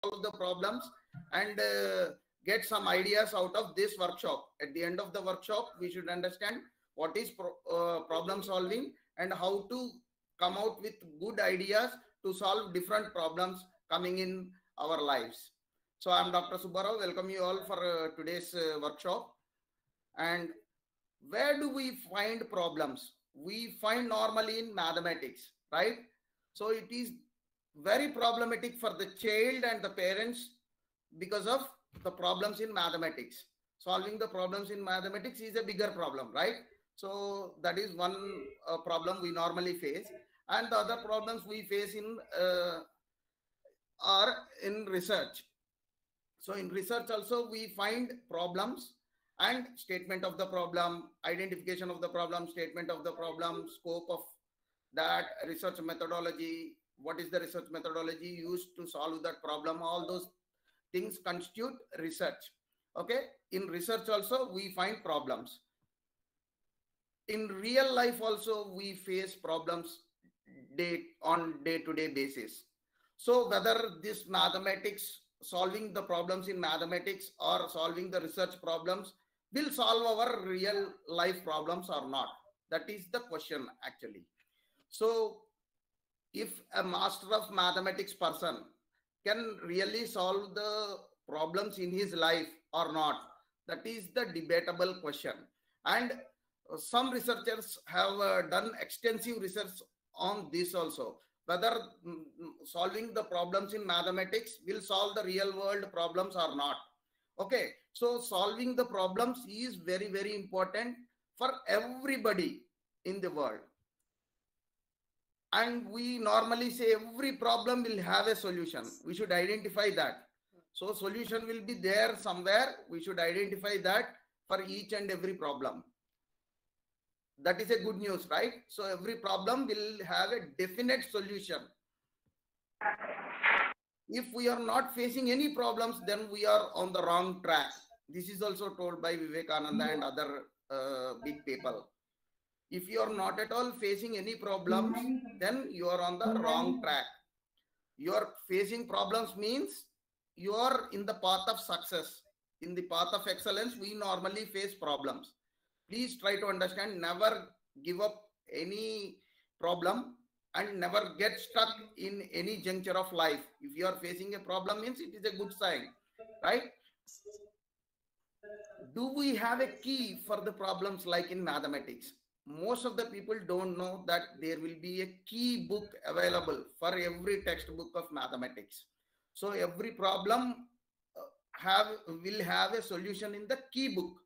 solve the problems and get some ideas out of this workshop. At the end of the workshop, we should understand what is problem solving and how to come out with good ideas to solve different problems coming in our lives. So I'm Dr. Subbarao. Welcome you all for today's workshop. And where do we find problems? We find normally in mathematics, right? So it is very problematic for the child and the parents because of the problems in mathematics. Solving the problems in mathematics is a bigger problem, right? So that is one problem we normally face. And the other problems we face in are in research. So in research also we find problems and statement of the problem, identification of the problem, statement of the problem, scope of that, research methodology, what is the research methodology used to solve that problem, all those things constitute research. Okay, in research also we find problems. In real life also we face problems on day-to-day basis. So whether this mathematics, solving the problems in mathematics or solving the research problems will solve our real life problems or not, that is the question actually. So if a master of mathematics person can really solve the problems in his life or not, that is the debatable question. And some researchers have done extensive research on this also, whether solving the problems in mathematics will solve the real world problems or not. Okay, so solving the problems is very, very important for everybody in the world. And we normally say every problem will have a solution. We should identify that. So solution will be there somewhere. We should identify that for each and every problem. That is a good news, right? So every problem will have a definite solution. If we are not facing any problems, then we are on the wrong track. This is also told by Vivekananda and other big people. If you are not at all facing any problems, then you are on the wrong track. You are facing problems means you are in the path of success. In the path of excellence, we normally face problems. Please try to understand, never give up any problem and never get stuck in any juncture of life. If you are facing a problem means it is a good sign, right? Do we have a key for the problems like in mathematics? Most of the people don't know that there will be a key book available for every textbook of mathematics. So every problem will have a solution in the key book.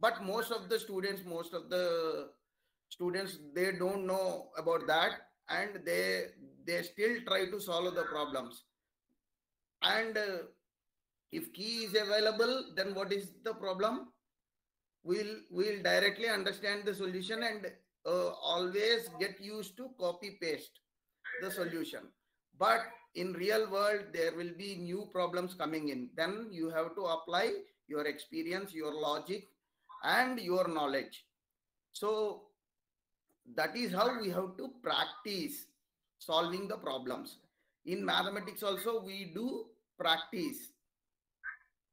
But most of the students, they don't know about that, and they still try to solve the problems. And if key is available, then what is the problem? We'll directly understand the solution and always get used to copy paste the solution. But in real world, there will be new problems coming in. Then you have to apply your experience, your logic, and your knowledge. So that is how we have to practice solving the problems. In mathematics also, we do practice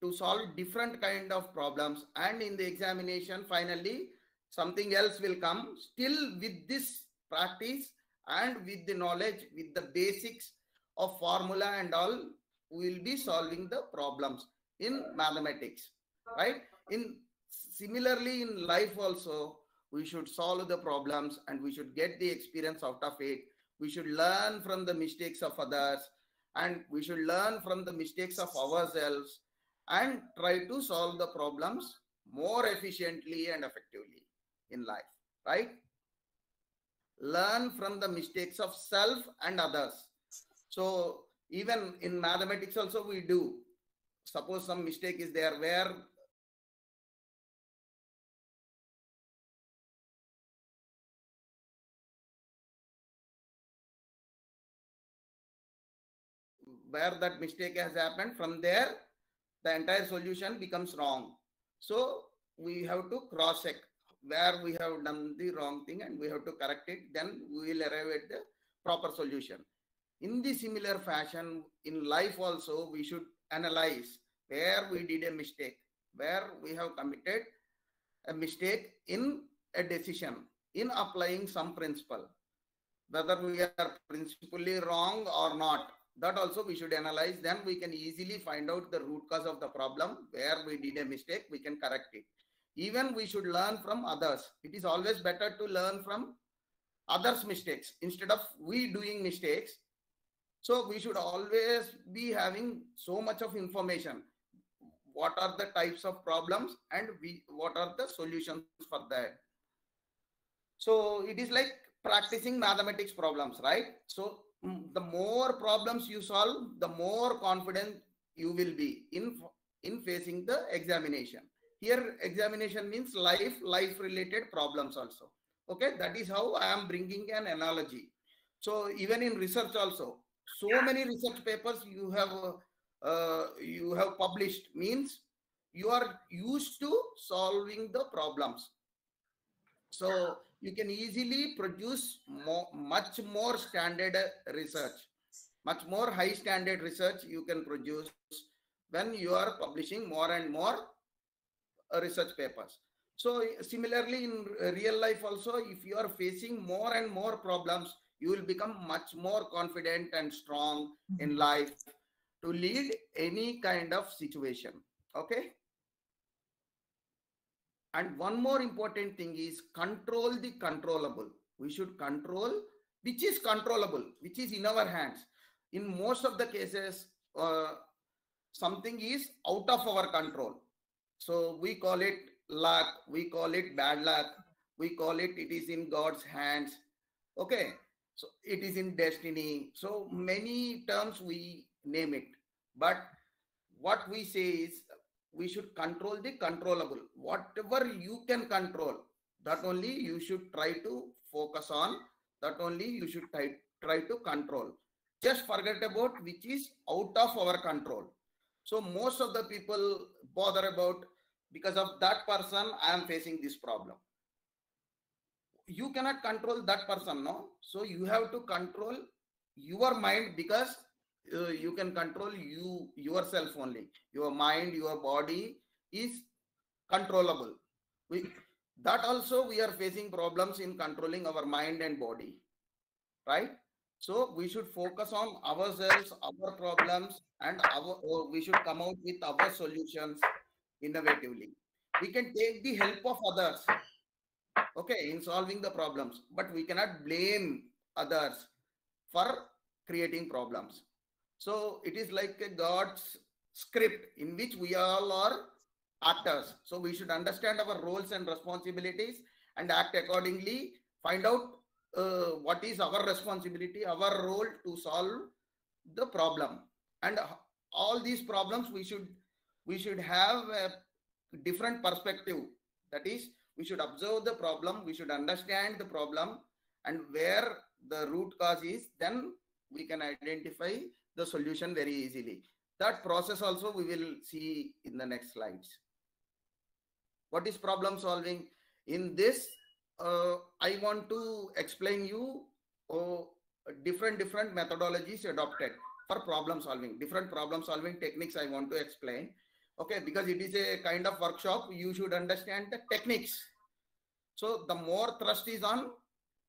to solve different kind of problems, and in the examination finally something else will come. Still with this practice and with the knowledge, with the basics of formula and all, we will be solving the problems in mathematics, right? Similarly in life also, we should solve the problems and we should get the experience out of it. We should learn from the mistakes of others, and we should learn from the mistakes of ourselves and try to solve the problems more efficiently and effectively in life, right? Learn from the mistakes of self and others. So even in mathematics also we do. Suppose some mistake is there where that mistake has happened, from there the entire solution becomes wrong. So we have to cross check where we have done the wrong thing and we have to correct it. Then we will arrive at the proper solution. In the similar fashion, in life also, we should analyze where we did a mistake, where we have committed a mistake in a decision, in applying some principle, whether we are principally wrong or not. That also we should analyze. Then we can easily find out the root cause of the problem, where we did a mistake, we can correct it. Even we should learn from others. It is always better to learn from others' mistakes instead of we doing mistakes. So we should always be having so much of information. What are the types of problems and what are the solutions for that? So it is like practicing mathematics problems, right? So the more problems you solve, the more confident you will be in facing the examination. Here examination means life related problems also. Okay, that is how I am bringing an analogy. So even in research also, so many research papers you have published means you are used to solving the problems. So you can easily produce much more standard research, much more high standard research you can produce when you are publishing more and more research papers. So similarly in real life also, if you are facing more and more problems, you will become much more confident and strong in life to lead any kind of situation. Okay. And one more important thing is control the controllable. We should control which is controllable, which is in our hands. In most of the cases, something is out of our control. So we call it luck, we call it bad luck, we call it is in God's hands. Okay. So it is in destiny. So many terms we name it. But what we say is we should control the controllable. Whatever you can control, that only you should try to focus on, that only you should try to control. Just forget about which is out of our control. So most of the people bother about, because of that person, I am facing this problem. You cannot control that person, no? So you have to control your mind, because you can control yourself only. Your mind, your body is controllable. That also we are facing problems in controlling our mind and body, right? So we should focus on ourselves, our problems, and we should come out with our solutions innovatively. We can take the help of others, okay, in solving the problems, but we cannot blame others for creating problems. So it is like a God's script in which we all are actors. So we should understand our roles and responsibilities and act accordingly. Find out what is our responsibility, our role to solve the problem. And all these problems we should have a different perspective. That is, we should observe the problem, we should understand the problem, and where the root cause is, then we can identify the solution very easily. That process also we will see in the next slides. What is problem solving? In this, I want to explain you different methodologies adopted for problem solving. Different problem solving techniques I want to explain. Okay, because it is a kind of workshop, you should understand the techniques. So the more thrust is on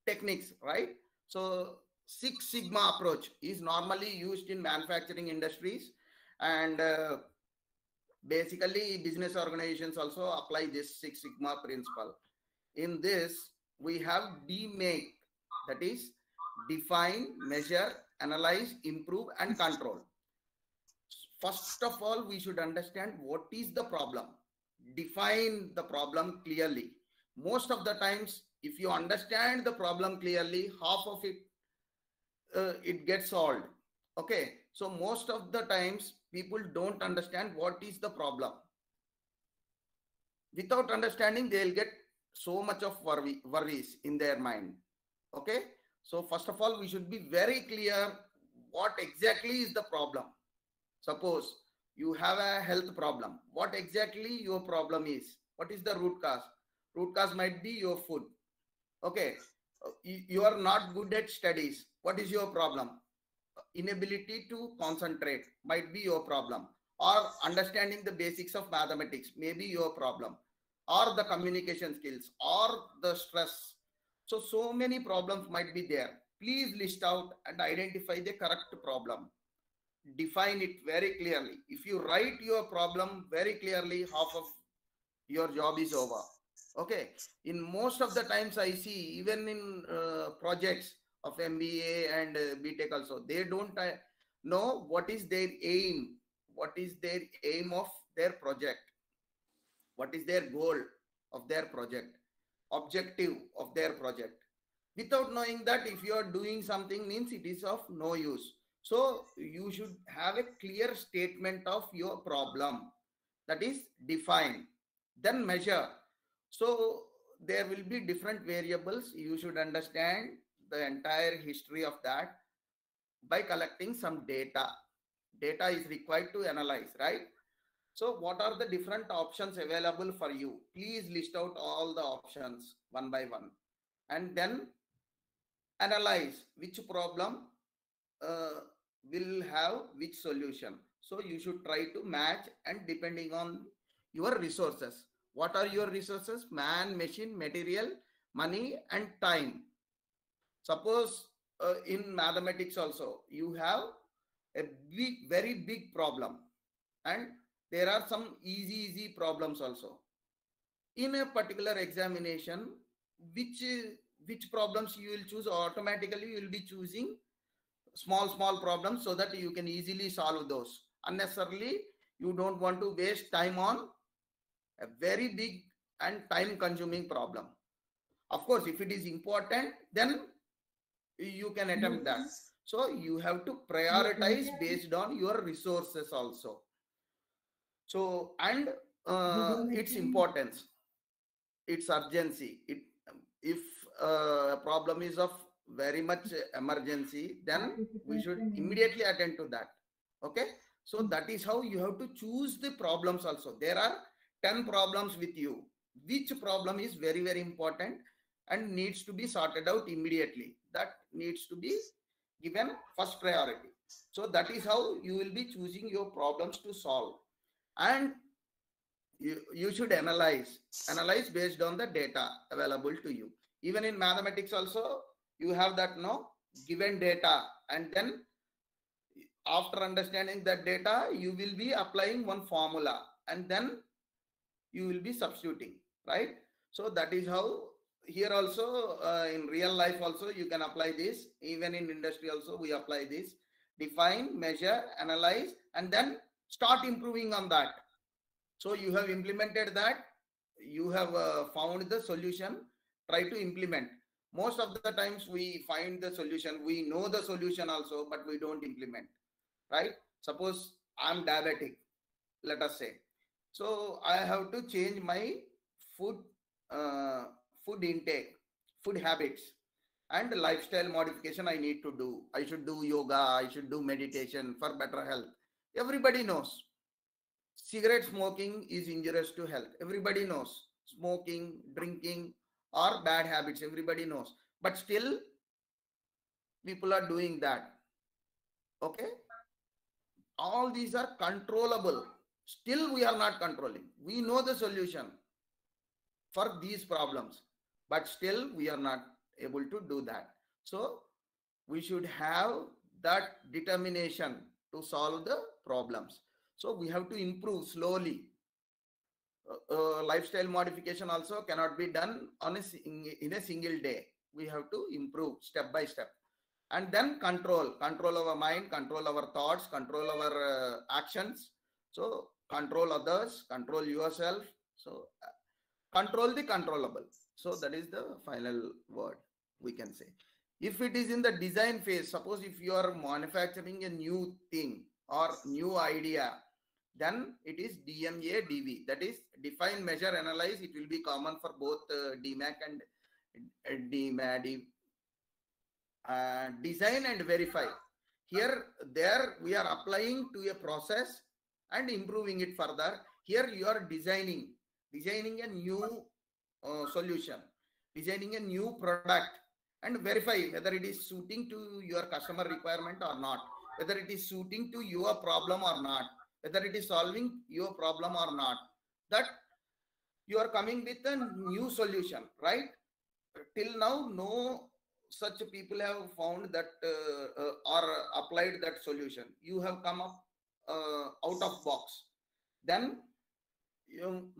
techniques, right? So Six Sigma approach is normally used in manufacturing industries, and basically business organizations also apply this Six Sigma principle. In this, we have DMAIC, that is define, measure, analyze, improve, and control. First of all, we should understand what is the problem. Define the problem clearly. Most of the times, if you understand the problem clearly, half of it it gets solved. Okay, so most of the times people don't understand what is the problem. Without understanding, they'll get so much of worries in their mind. Okay, so first of all, we should be very clear what exactly is the problem. Suppose you have a health problem. What exactly your problem is? What is the root cause? Root cause might be your food. Okay, you are not good at studies. What is your problem? inability to concentrate might be your problem, or understanding the basics of mathematics may be your problem, or the communication skills, or the stress. So many problems might be there. Please list out and identify the correct problem. Define it very clearly. If you write your problem very clearly, half of your job is over. Okay. In most of the times I see, even in projects of MBA and BTech also, they don't know what is their aim, what is their aim of their project, what is their goal of their project, objective of their project. Without knowing that, if you are doing something, means it is of no use. So you should have a clear statement of your problem, that is define, then measure. So there will be different variables. You should understand the entire history of that by collecting some data. Data is required to analyze, right? So what are the different options available for you? Please list out all the options one by one, and then analyze which problem will have which solution. So you should try to match, and depending on your resources. What are your resources? Man, machine, material, money, and time. Suppose in mathematics also, you have a big, very big problem, and there are some easy problems also. In a particular examination, which problems you will choose? Automatically you will be choosing small problems, so that you can easily solve those. Unnecessarily, you don't want to waste time on a very big and time consuming problem. Of course, if it is important, then you can attempt that. So you have to prioritize based on your resources also. So, and its importance, its urgency. If a problem is of very much emergency, then we should immediately attend to that. Okay. So that is how you have to choose the problems also. There are 10 problems with you. Which problem is very important and needs to be sorted out immediately? That needs to be given first priority. So that is how you will be choosing your problems to solve. And you should analyze based on the data available to you. Even in mathematics also, you have that given data, and then after understanding that data, you will be applying one formula, and then you will be substituting, right? So that is how here also in real life also you can apply this. Even in industry also we apply this. Define, measure, analyze, and then start improving on that. So you have implemented that, you have found the solution, try to implement. Most of the times we find the solution, we know the solution also, but we don't implement, right? Suppose I'm diabetic, let us say. So I have to change my food intake, food habits, and lifestyle modification I need to do. I should do yoga, I should do meditation for better health. Everybody knows cigarette smoking is injurious to health. Everybody knows smoking, drinking are bad habits. Everybody knows. But still, people are doing that. Okay? All these are controllable. Still, we are not controlling. We know the solution for these problems, but still we are not able to do that. So we should have that determination to solve the problems. So we have to improve slowly. Lifestyle modification also cannot be done in a single day. We have to improve step by step. And then control our mind, control our thoughts, control our actions. So control others, control yourself. So control the controllable. So that is the final word we can say. If it is in the design phase, suppose if you are manufacturing a new thing or new idea, then it is DMA, DV. That is define, measure, analyze. It will be common for both DMAC and DMAD. Design and verify. Here, there we are applying to a process and improving it further. Here you are designing a new solution, designing a new product, and verify whether it is suiting to your customer requirement or not. whether it is suiting to your problem or not, whether it is solving your problem or not. That you are coming with a new solution, right? Till now, no such people have found that or applied that solution. You have come up out of box. Then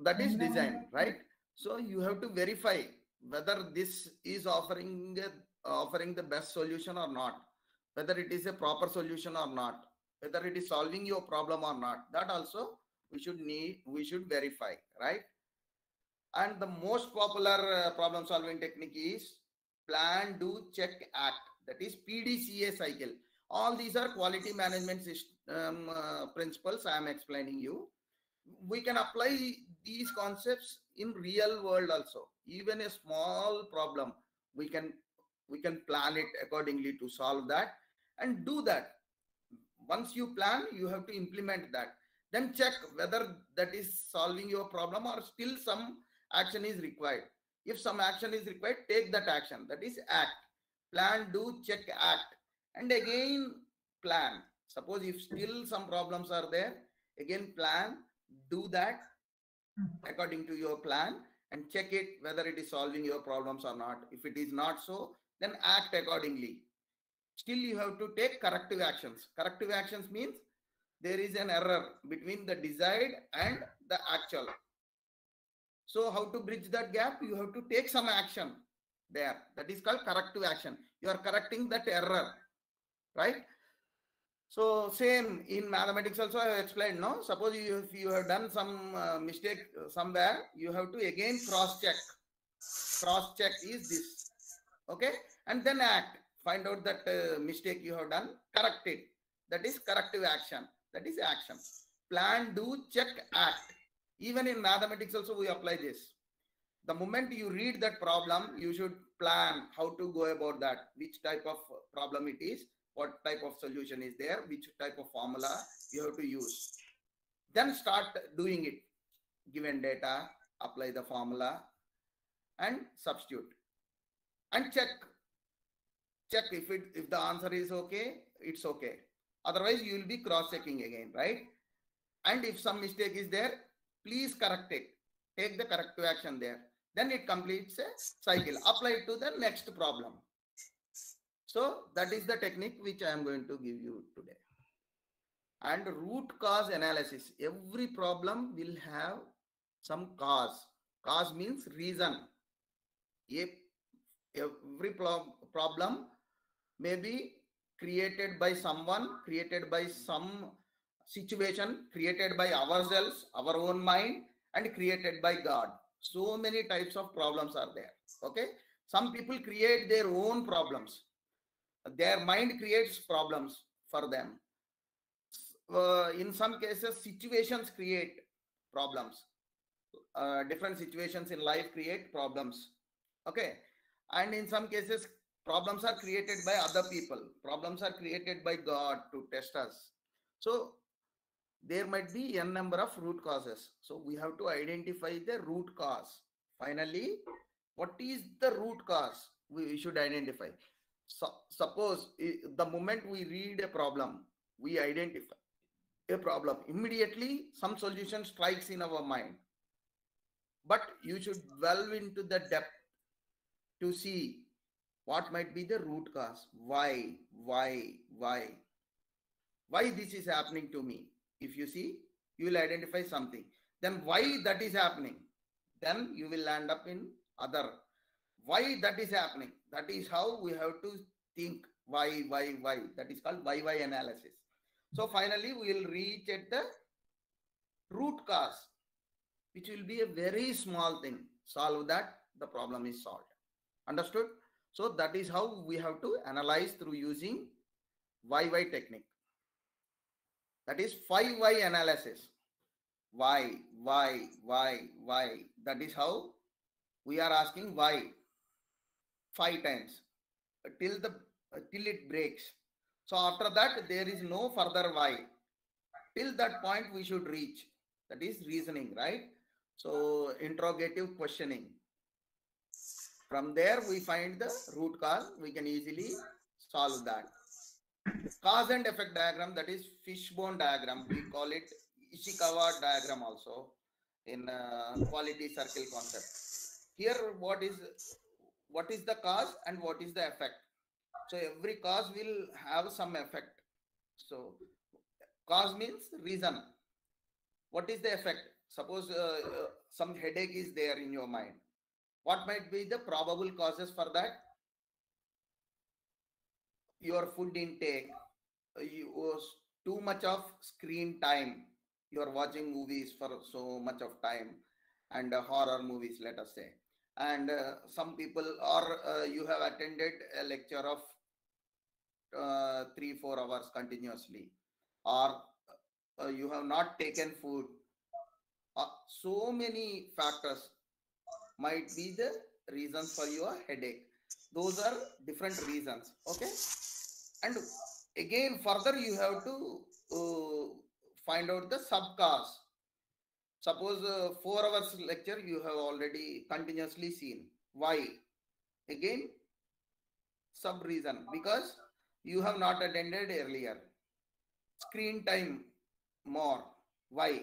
that is design, right? So you have to verify whether this is offering the best solution or not, whether it is a proper solution or not, whether it is solving your problem or not. That also we should verify, right? And the most popular problem solving technique is plan, do, check, act. That is PDCA cycle. All these are quality management system principles I am explaining you. We can apply these concepts in real world also. Even a small problem, we can plan it accordingly to solve that and do that. Once you plan, you have to implement that. Then check whether that is solving your problem or still some action is required. If some action is required, take that action. That is act. Plan, do, check, act. And again, plan. Suppose if still some problems are there, again plan, do that according to your plan and check it whether it is solving your problems or not. If it is not so, then act accordingly. Still, you have to take corrective actions. Corrective actions means there is an error between the desired and the actual. So how to bridge that gap? You have to take some action there. That is called corrective action. You are correcting that error, right? So same in mathematics also I have explained, no? Suppose if you have done some mistake somewhere, you have to again cross check. Cross check is this, okay? And then act. Find out that mistake you have done, correct it. That is corrective action. That is action. Plan, do, check, act. Even in mathematics also we apply this. The moment you read that problem, you should plan how to go about that, which type of problem it is, what type of solution is there, which type of formula you have to use. Then start doing it. Given data, apply the formula and substitute. And check if the answer is okay, it's okay. Otherwise, you will be cross-checking again, right? And if some mistake is there, please correct it. Take the corrective action there. Then it completes a cycle. Apply it to the next problem. So that is the technique which I am going to give you today. And root cause analysis. Every problem will have some cause. Cause means reason. Every problem may be created by someone, created by some situation, created by ourselves, our own mind, and created by God. So many types of problems are there. Okay. Some people create their own problems. Their mind creates problems for them. In some cases, situations create problems. Different situations in life create problems. Okay. And in some cases, problems are created by other people. Problems are created by God to test us. So there might be n number of root causes. So we have to identify the root cause. Finally, what is the root cause? We should identify. So, suppose the moment we read a problem, we identify a problem. Immediately, some solution strikes in our mind. But you should delve into the depth to see what might be the root cause. Why this is happening to me? If you see, you will identify something. Then why that is happening? Then you will land up in other. Why that is happening? That is how we have to think. Why? That is called why analysis. So finally, we will reach at the root cause, which will be a very small thing. Solve that, the problem is solved. Understood? So that is how we have to analyze through using why technique. That is 5 why analysis. Why? That is how we are asking why 5 times till it breaks. So after that, there is no further why. Till that point we should reach. That is reasoning, right? So interrogative questioning. From there we find the root cause. We can easily solve that. cause and effect diagram, that is fishbone diagram. We call it Ishikawa diagram also in quality circle concept. Here, what is the cause and what is the effect? So every cause will have some effect. So cause means reason. What is the effect? Suppose some headache is there in your mind. What might be the probable causes for that? Your food intake, you was too much of screen time. You are watching movies for so much of time, and horror movies, let us say. And some people, or you have attended a lecture of 3 4 hours continuously, or you have not taken food. So many factors might be the reasons for your headache. Those are different reasons. Okay. And again, further, you have to find out the sub cause. Suppose 4 hours lecture you have already continuously seen. Why? Again, sub reason, because you have not attended earlier. Screen time more. Why?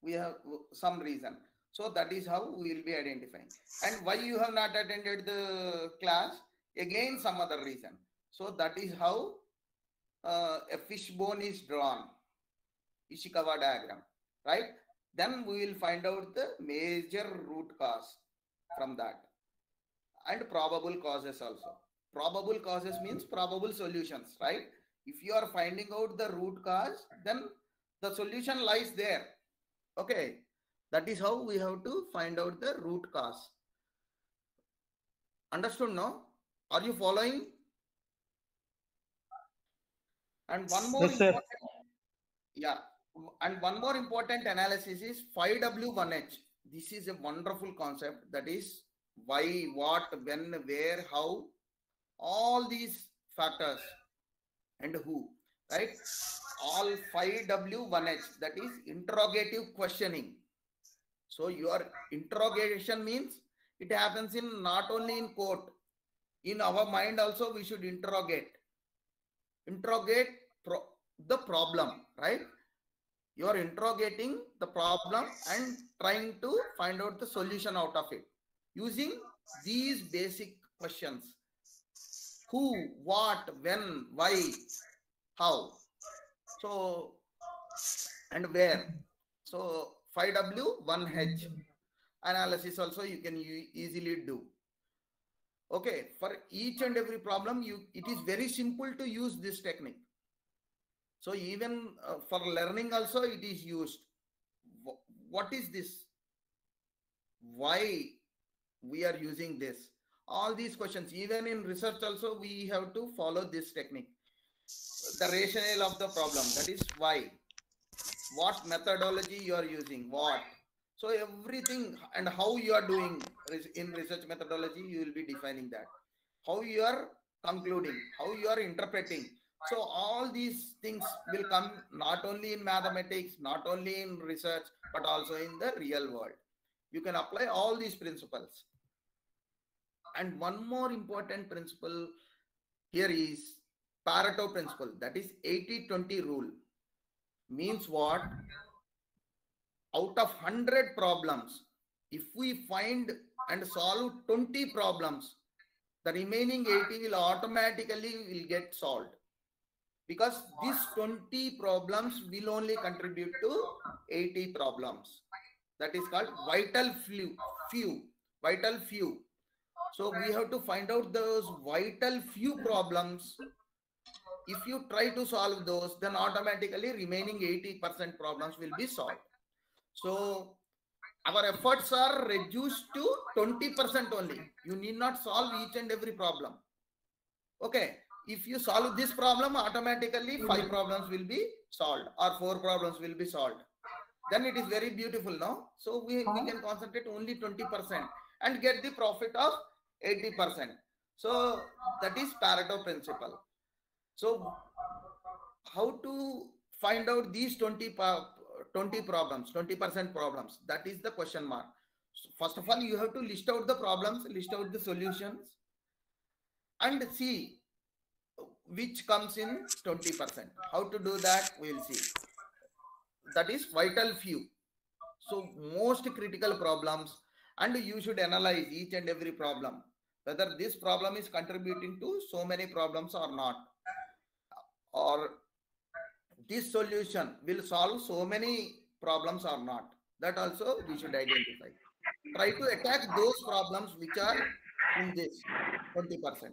We have some reason. So that is how we will be identifying. And why you have not attended the class? Again, some other reason. So that is how a fishbone is drawn, Ishikawa diagram, right? Then we will find out the major root cause from that, and probable causes also. Probable causes means probable solutions, right? If you are finding out the root cause, then the solution lies there. Okay, that is how we have to find out the root cause. Understood, no? Are you following? And one more Yes, sir. important, yeah, and one more important analysis is 5W1H. This is a wonderful concept. That is why, what, when, where, how, all these factors, and who, right? All 5W1H, that is interrogative questioning. So your interrogation means it happens in not only in court, in our mind also we should interrogate the problem, right? You are interrogating the problem and trying to find out the solution out of it using these basic questions: who, what, when, why, how, so, and where. So 5W1H analysis also you can easily do. Okay, for each and every problem, it is very simple to use this technique. So even for learning also it is used. What is this? Why we are using this? All these questions, even in research also, we have to follow this technique. The rationale of the problem, that is why. What methodology you are using, what. So everything, and how you are doing in research methodology, you will be defining that. How you are concluding, how you are interpreting. So all these things will come not only in mathematics, not only in research, but also in the real world. You can apply all these principles. And one more important principle here is Pareto principle, that is 80-20 rule. Means what? Out of 100 problems, if we find and solve 20 problems, the remaining 80 will automatically will get solved, because these 20 problems will only contribute to 80 problems. That is called vital few. So we have to find out those vital few problems. If you try to solve those, then automatically remaining 80% problems will be solved. So our efforts are reduced to 20% only. You need not solve each and every problem. Okay, if you solve this problem, automatically 5 problems will be solved, or 4 problems will be solved. Then it is very beautiful, no? So we can concentrate only 20% and get the profit of 80%. So that is Pareto principle. So how to find out these 20 problems, 20% problems? That is the question mark. So first of all, you have to list out the problems, list out the solutions, and see which comes in 20%. How to do that? We will see. That is vital few. So most critical problems, and you should analyze each and every problem, whether this problem is contributing to so many problems or not, or this solution will solve so many problems or not. That also we should identify. Try to attack those problems which are in this 20%.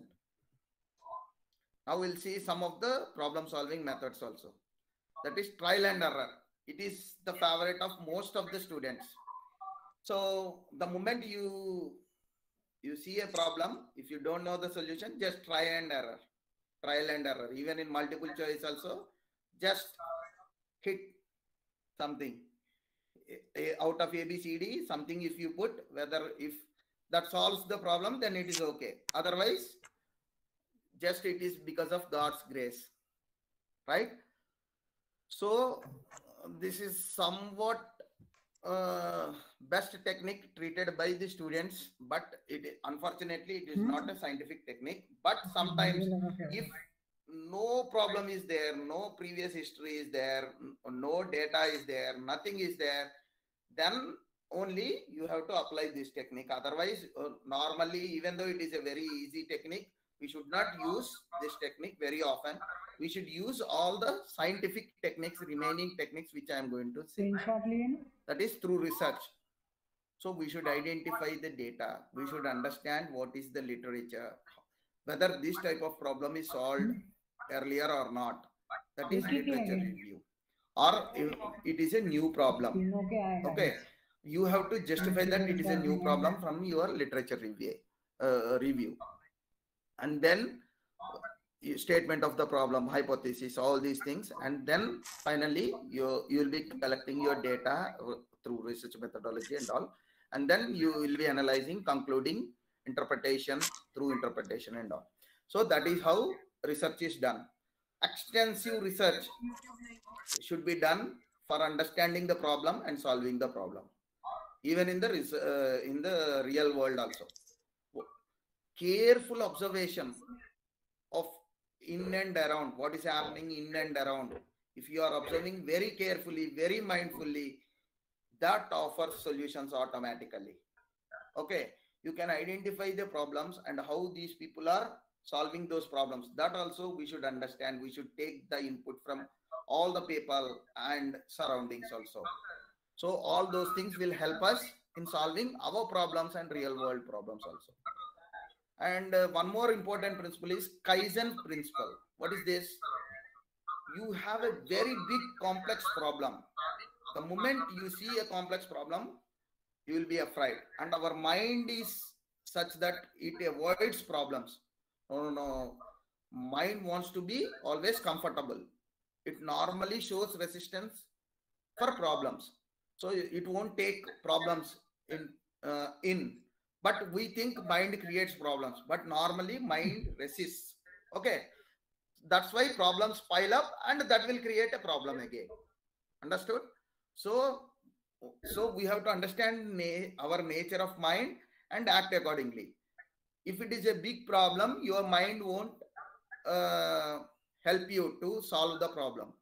Now we'll see some of the problem solving methods also. That is trial and error. It is the favorite of most of the students. So the moment you see a problem, if you don't know the solution, just try and error. Trial and error. Even in multiple choice also, just hit something out of ABCD, something if you put, whether if that solves the problem, then it is okay. Otherwise, just it is because of God's grace, right? So this is somewhat best technique treated by the students, but unfortunately it is not a scientific technique. But sometimes if no problem is there, no previous history is there, no data is there, nothing is there, then only you have to apply this technique. Otherwise, normally, even though it is a very easy technique, we should not use this technique very often. We should use all the scientific techniques, remaining techniques, which I am going to say. That is through research. So we should identify the data. We should understand what is the literature, whether this type of problem is solved earlier or not. That is literature review. Or it is a new problem. Okay. You have to justify that it is a new problem from your literature review. And then statement of the problem, hypothesis, all these things. And then finally, you will be collecting your data through research methodology and all. And then you will be analyzing, concluding, interpretation through interpretation and all. So that is how research is done. Extensive research should be done for understanding the problem and solving the problem. Even in the real world also. Careful observation of in and around, what is happening in and around. If you are observing very carefully, very mindfully, that offers solutions automatically. Okay, you can identify the problems and how these people are solving those problems. That also we should understand. We should take the input from all the people and surroundings also. So all those things will help us in solving our problems and real world problems also. And one more important principle is Kaizen principle. What is this? You have a very big complex problem. The moment you see a complex problem, you will be afraid. And our mind is such that it avoids problems. No. Mind wants to be always comfortable. It normally shows resistance for problems. So it won't take problems in. But we think mind creates problems. But normally mind resists. Okay. That's why problems pile up and that will create a problem again. Understood? So we have to understand our nature of mind and act accordingly. If it is a big problem, your mind won't help you to solve the problem.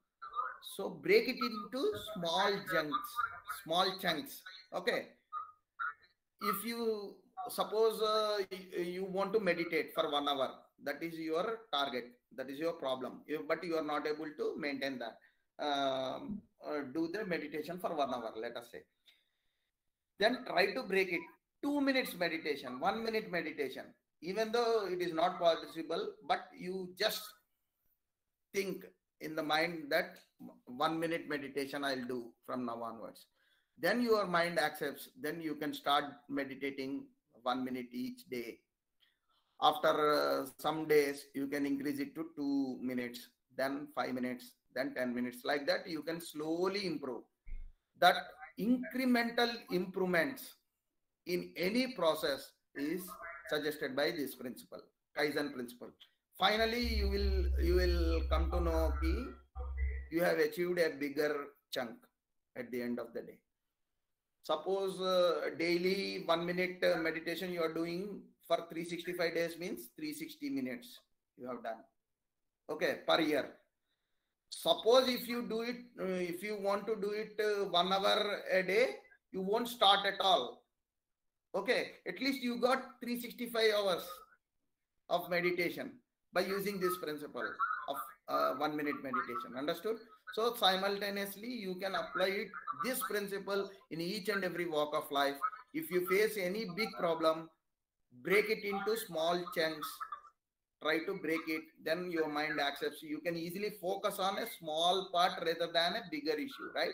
So break it into small chunks. Okay. If you suppose you want to meditate for 1 hour, that is your target, that is your problem, but you are not able to maintain that. Do the meditation for 1 hour, let us say. Then try to break it. 2 minutes meditation, 1 minute meditation. Even though it is not possible, but you just think in the mind that 1 minute meditation I'll do from now onwards. Then your mind accepts. Then you can start meditating 1 minute each day. After some days, you can increase it to 2 minutes, then 5 minutes, then 10 minutes. Like that, you can slowly improve. That incremental improvements in any process is suggested by this principle, Kaizen principle. Finally, you will come to know that you have achieved a bigger chunk at the end of the day. Suppose daily 1 minute meditation you are doing for 365 days means 360 minutes you have done. okay, per year. Suppose if you do it, if you want to do it 1 hour a day, you won't start at all. Okay, at least you got 365 hours of meditation by using this principle of 1 minute meditation. Understood? So simultaneously, you can apply it, this principle in each and every walk of life. If you face any big problem, break it into small chunks. Try to break it, then your mind accepts. You can easily focus on a small part rather than a bigger issue, right?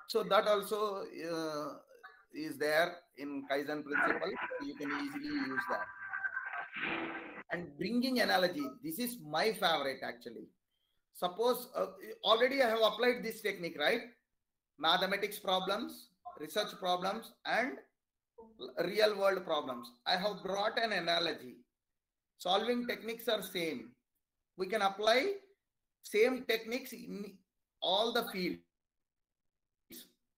So that also is there in Kaizen principle. You can easily use that. And bringing analogy, this is my favorite actually. Suppose already I have applied this technique, right? Mathematics problems, research problems, and real world problems. I have brought an analogy. Solving techniques are same. We can apply same techniques in all the fields,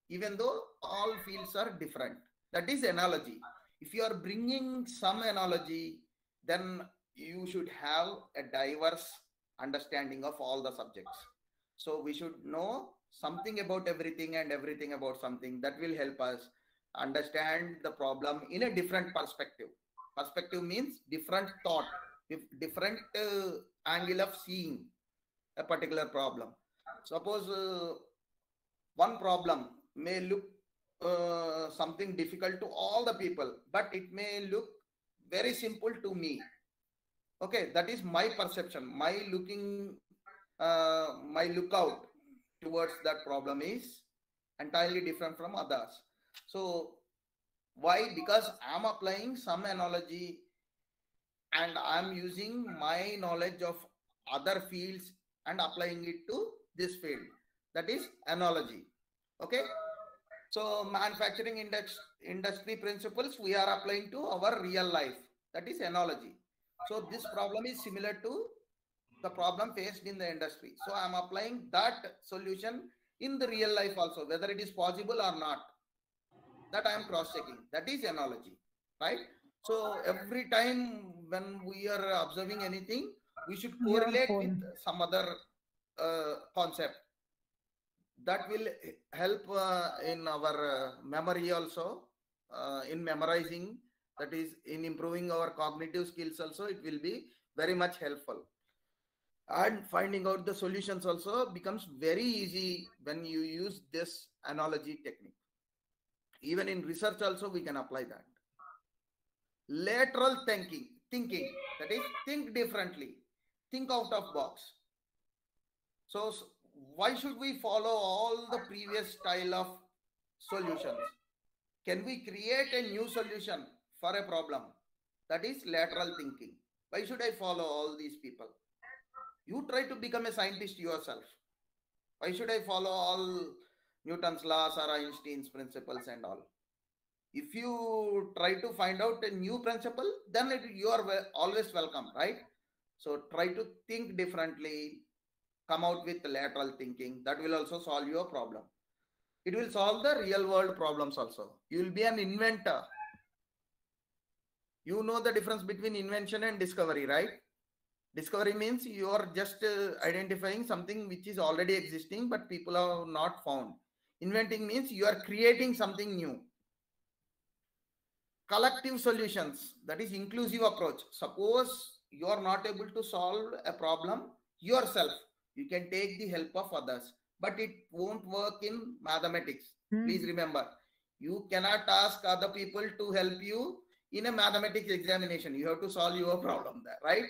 even though all fields are different. That is analogy. If you are bringing some analogy, then you should have a diverse understanding of all the subjects. So we should know something about everything and everything about something. That will help us understand the problem in a different perspective. Perspective means different thought, different angle of seeing a particular problem. Suppose one problem may look something difficult to all the people, but it may look very simple to me. Okay, that is my perception. My lookout towards that problem is entirely different from others. So why? Because I'm applying some analogy and I'm using my knowledge of other fields and applying it to this field. That is analogy. Okay. So manufacturing industry principles we are applying to our real life. That is analogy. So this problem is similar to the problem faced in the industry. So I'm applying that solution in the real life also, whether it is possible or not. That I am cross-checking. That is analogy, right? So every time when we are observing anything, we should correlate with some other concept. That will help in our memory also, in memorizing, that is in improving our cognitive skills also. It will be very much helpful. And finding out the solutions also becomes very easy when you use this analogy technique. Even in research also we can apply that. Lateral thinking, that is think differently, think out of box. So why should we follow all the previous style of solutions? Can we create a new solution for a problem? That is lateral thinking. Why should I follow all these people? You try to become a scientist yourself. Why should I follow all Newton's laws or Einstein's principles and all? If you try to find out a new principle, then you are always welcome, right? So try to think differently, come out with lateral thinking. That will also solve your problem. It will solve the real world problems also. You will be an inventor. You know the difference between invention and discovery, right? Discovery means you are just identifying something which is already existing, but people have not found. Inventing means you are creating something new. Collective solutions, that is inclusive approach. Suppose you are not able to solve a problem yourself, you can take the help of others, but it won't work in mathematics. Please remember, you cannot ask other people to help you in a mathematics examination. You have to solve your problem there, right?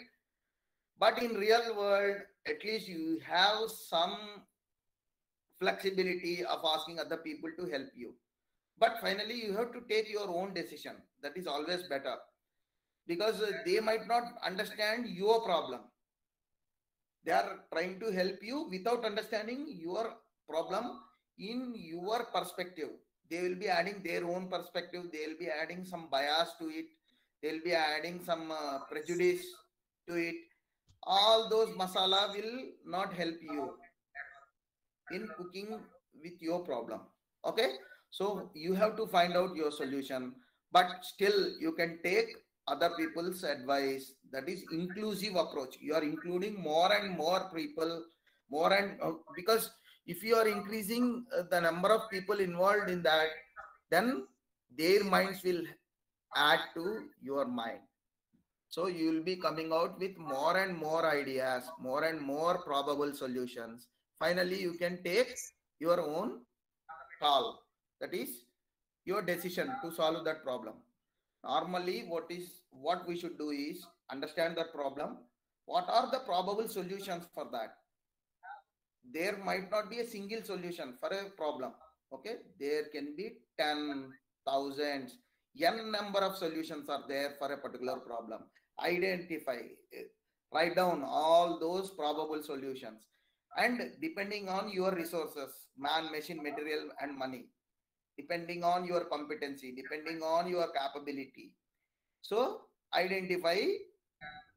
But in real world, at least you have some flexibility of asking other people to help you. But finally, you have to take your own decision. That is always better, because they might not understand your problem. They are trying to help you without understanding your problem in your perspective. They will be adding their own perspective. They will be adding some bias to it. They will be adding some prejudice to it. All those masala will not help you in cooking with your problem. Okay. So you have to find out your solution, but still you can take other people's advice. That is inclusive approach. You are including more and more people, more and because if you are increasing the number of people involved in that, then their minds will add to your mind. So you will be coming out with more and more ideas, more and more probable solutions. Finally, you can take your own call. That is your decision to solve that problem. Normally, what we should do is understand that problem. What are the probable solutions for that? There might not be a single solution for a problem. Okay, there can be 10 thousands, n number of solutions are there for a particular problem. Identify, write down all those probable solutions, and depending on your resources, man, machine, material, and money, depending on your competency, depending on your capability, so identify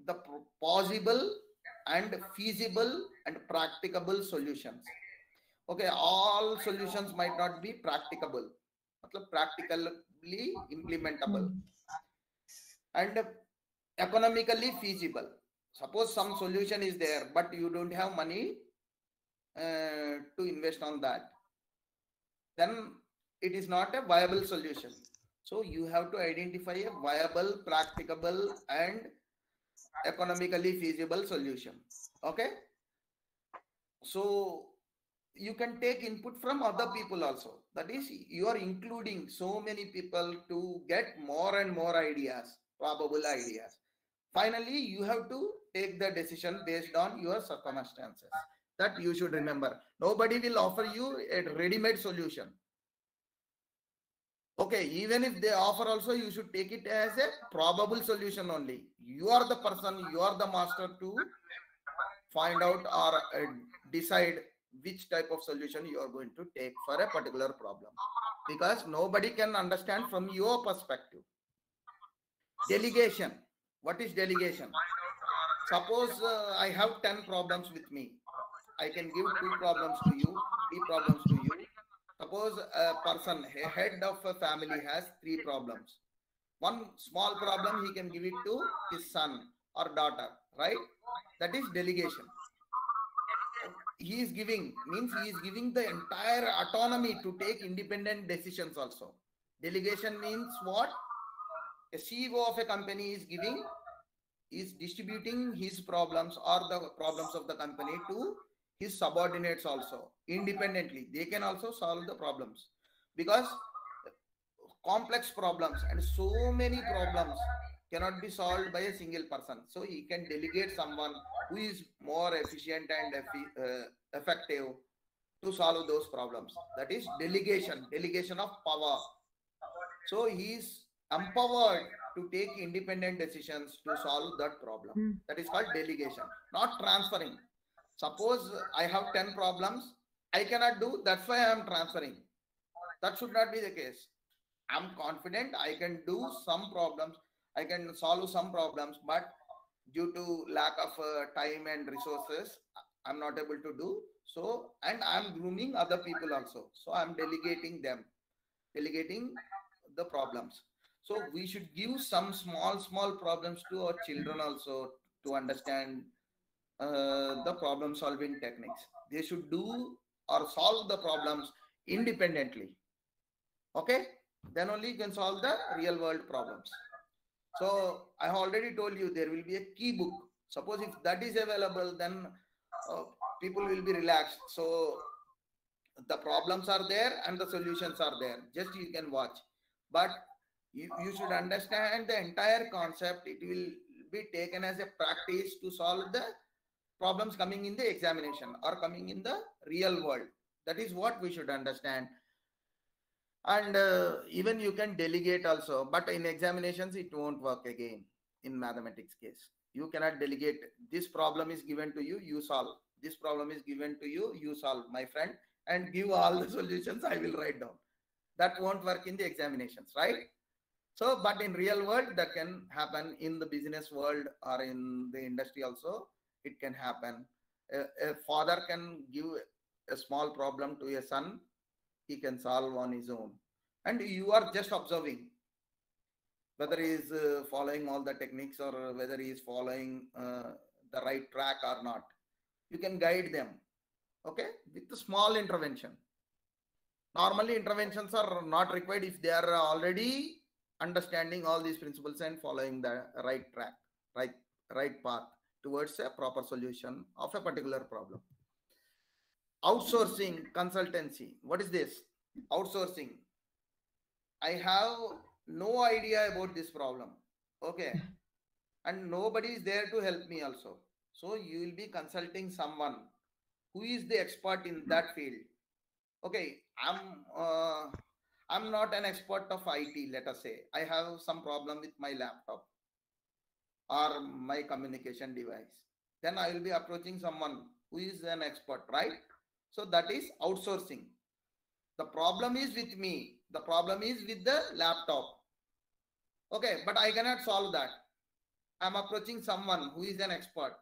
the possible and feasible and practicable solutions. Okay, all solutions might not be practicable, practically implementable, and economically feasible. Suppose some solution is there, but you don't have money to invest on that, then it is not a viable solution. So you have to identify a viable, practicable, and economically feasible solution. Okay, so you can take input from other people also. That is, you are including so many people to get more and more ideas, probable ideas. Finally, you have to take the decision based on your circumstances. That you should remember. Nobody will offer you a ready-made solution. Okay, even if they offer also, you should take it as a probable solution only. You are the person, you are the master to find out or decide which type of solution you are going to take for a particular problem, because nobody can understand from your perspective. Delegation. What is delegation? Suppose I have 10 problems with me. I can give 2 problems to you, 3 problems to you. Suppose a person, a head of a family has 3 problems. One small problem he can give it to his son or daughter, right? That is delegation. He is giving, means he is giving the entire autonomy to take independent decisions also. Delegation means what? A CEO of a company is distributing his problems or the problems of the company to his subordinates also independently. They can also solve the problems, because complex problems and so many problems cannot be solved by a single person. So he can delegate someone who is more efficient and effective to solve those problems. That is delegation of power. So he is empowered to take independent decisions to solve that problem. That is called delegation, not transferring. Suppose I have 10 problems, I cannot do, that's why I am transferring. That should not be the case. I'm confident I can do some problems, I can solve some problems, but due to lack of time and resources, I'm not able to do so, and I'm grooming other people also. So I'm delegating the problems. So we should give some small problems to our children also to understand the problem solving techniques. They should do or solve the problems independently. Okay, then only you can solve the real world problems. So I already told you there will be a key book. Suppose if that is available, then people will be relaxed. So the problems are there and the solutions are there. Just you can watch. But you should understand the entire concept. It will be taken as a practice to solve the problems coming in the examination or coming in the real world. That is what we should understand. And even you can delegate also, but in examinations it won't work again. In mathematics case, you cannot delegate. This problem is given to you, you solve. This problem is given to you, you solve, my friend, and give all the solutions I will write down. That won't work in the examinations, right? So but in real world that can happen, in the business world or in the industry also it can happen. A father can give a small problem to a son, he can solve on his own, and you are just observing. whether he is following all the techniques or whether he is following the right track or not. You can guide them, okay, with a small intervention. Normally interventions are not required if they are already understanding all these principles and following the right track, right path towards a proper solution of a particular problem. Outsourcing consultancy. What is this? Outsourcing. I have no idea about this problem. Okay. And nobody is there to help me also. So you will be consulting someone who is the expert in that field. Okay. I'm not an expert of IT, let us say. I have some problem with my laptop or my communication device. Then I will be approaching someone who is an expert, right? So that is outsourcing. The problem is with me. The problem is with the laptop. Okay, but I cannot solve that. I'm approaching someone who is an expert.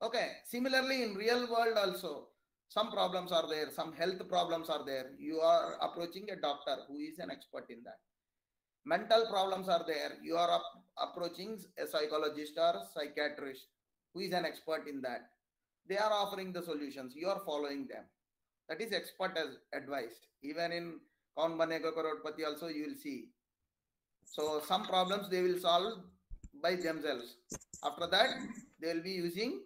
Okay, similarly in real world also, some problems are there, some health problems are there. You are approaching a doctor who is an expert in that. Mental problems are there. You are approaching a psychologist or psychiatrist who is an expert in that. They are offering the solutions. You are following them. That is expert as advice. Even in Kaun Banega Crorepati also you will see. So some problems they will solve by themselves. After that, they will be using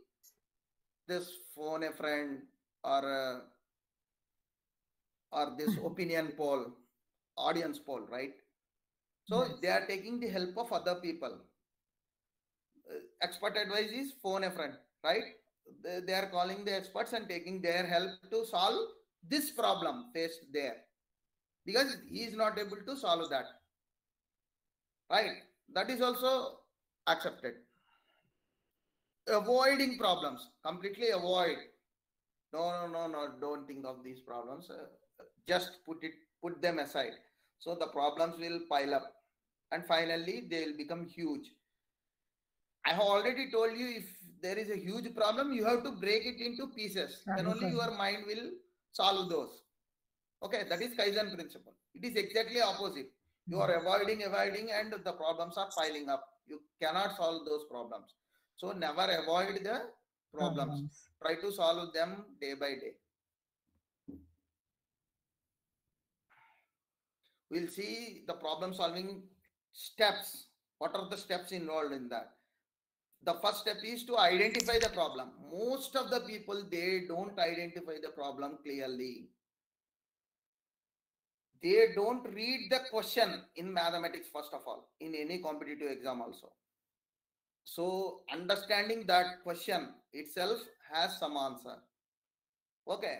this phone a friend or this opinion poll, audience poll, right? So they are taking the help of other people. Expert advice is phone a friend, right? They are calling the experts and taking their help to solve this problem faced there, because he is not able to solve that, right? That is also accepted. Avoiding problems, completely avoid. No, don't think of these problems. Just put them aside. So the problems will pile up and finally they will become huge. I have already told you, if there is a huge problem, you have to break it into pieces. Then only your mind will solve those. Okay, that is Kaizen principle. It is exactly opposite. You are avoiding and the problems are piling up. You cannot solve those problems. So never avoid the problems. Try to solve them day by day. We'll see the problem solving steps. What are the steps involved in that? The first step is to identify the problem. Most of the people, they don't identify the problem clearly. They don't read the question in mathematics, first of all, in any competitive exam also. So understanding that question itself has some answer. Okay.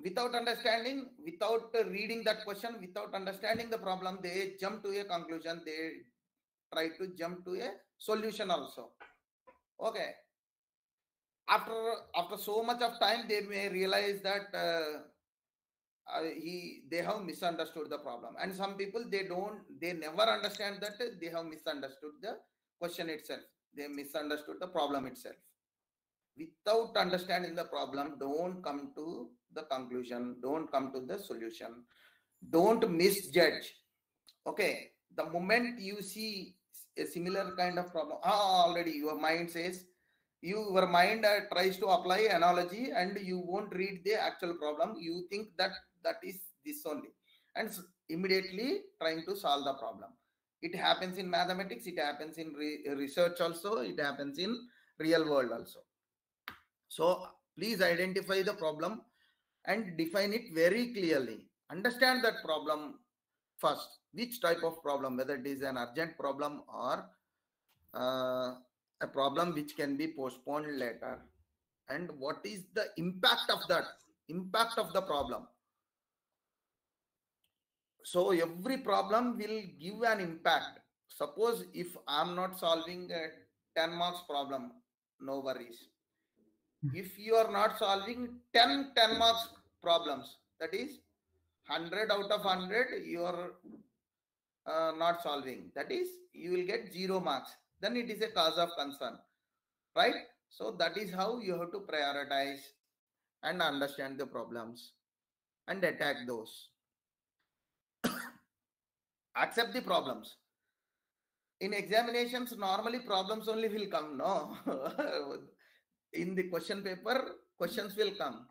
Without understanding, without reading that question, without understanding the problem, they jump to a conclusion. They try to jump to a solution also. Okay. After so much of time, they may realize that they have misunderstood the problem. And some people, they never understand that they have misunderstood the question itself. They misunderstood the problem itself. Without understanding the problem, don't come to the conclusion, don't come to the solution, don't misjudge. Okay, the moment you see a similar kind of problem, already your mind says, your mind tries to apply analogy and you won't read the actual problem. You think that is this only, and immediately trying to solve the problem. It happens in mathematics, it happens in research also, it happens in real world also. So please identify the problem and define it very clearly. Understand that problem first. Which type of problem, whether it is an urgent problem or a problem which can be postponed later, and what is the impact of the problem. So every problem will give an impact. Suppose if I'm not solving a 10 marks problem, no worries. If you are not solving 10 marks problems, that is 100 out of 100 you are not solving, that is you will get 0 marks. Then it is a cause of concern, right? So that is how you have to prioritize and understand the problems and attack those. Accept the problems. In examinations, normally problems only will come, no? In the question paper, questions will come.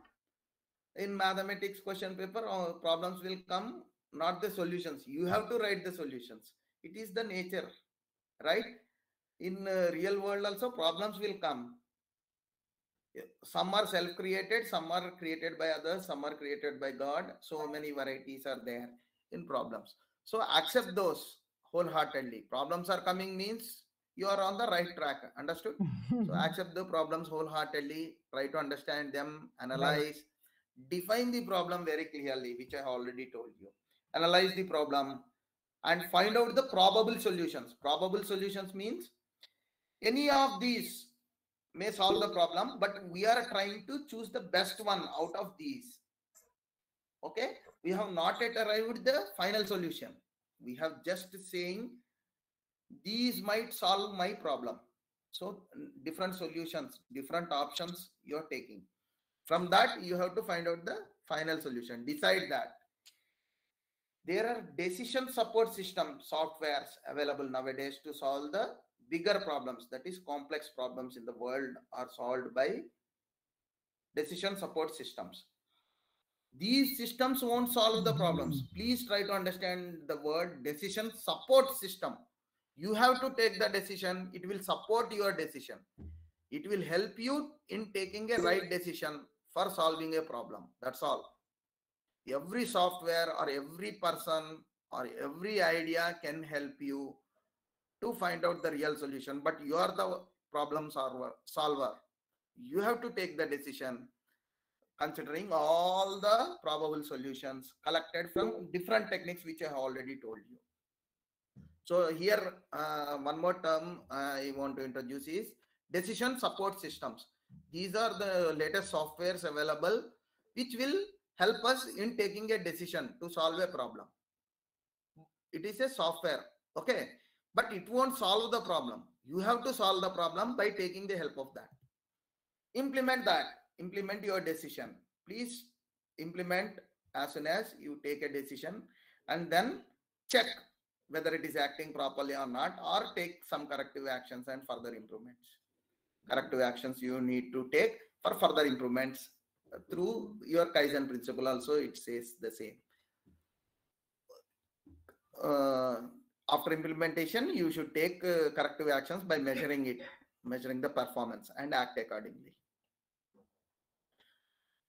In mathematics question paper, problems will come, not the solutions. You have to write the solutions. It is the nature, right? In real world also, problems will come. Some are self-created, some are created by others, some are created by God. So many varieties are there in problems. So accept those wholeheartedly. Problems are coming means you are on the right track. Understood? So accept the problems wholeheartedly, try to understand them, analyze, define the problem very clearly, which I already told you. Analyze the problem and find out the probable solutions. Probable solutions means any of these may solve the problem, but we are trying to choose the best one out of these. Okay, we have not yet arrived the final solution. We have just saying these might solve my problem. So different solutions, different options you're taking. From that, you have to find out the final solution. Decide that. There are decision support system softwares available nowadays to solve the bigger problems, that is complex problems in the world are solved by decision support systems. These systems won't solve the problems. Please try to understand the word decision support system. You have to take the decision. It will support your decision. It will help you in taking a right decision for solving a problem. That's all. Every software or every person or every idea can help you to find out the real solution, but you are the problem solver. You have to take the decision considering all the probable solutions collected from different techniques which I have already told you. So here one more term I want to introduce is decision support systems. These are the latest softwares available which will help us in taking a decision to solve a problem. It is a software, okay, but it won't solve the problem. You have to solve the problem by taking the help of that. Implement that. Implement your decision. Please implement as soon as you take a decision, and then check whether it is acting properly or not, or take some corrective actions and further improvements. Corrective actions you need to take for further improvements through your Kaizen principle. Also, it says the same. After implementation, you should take corrective actions by measuring it, measuring the performance, and act accordingly.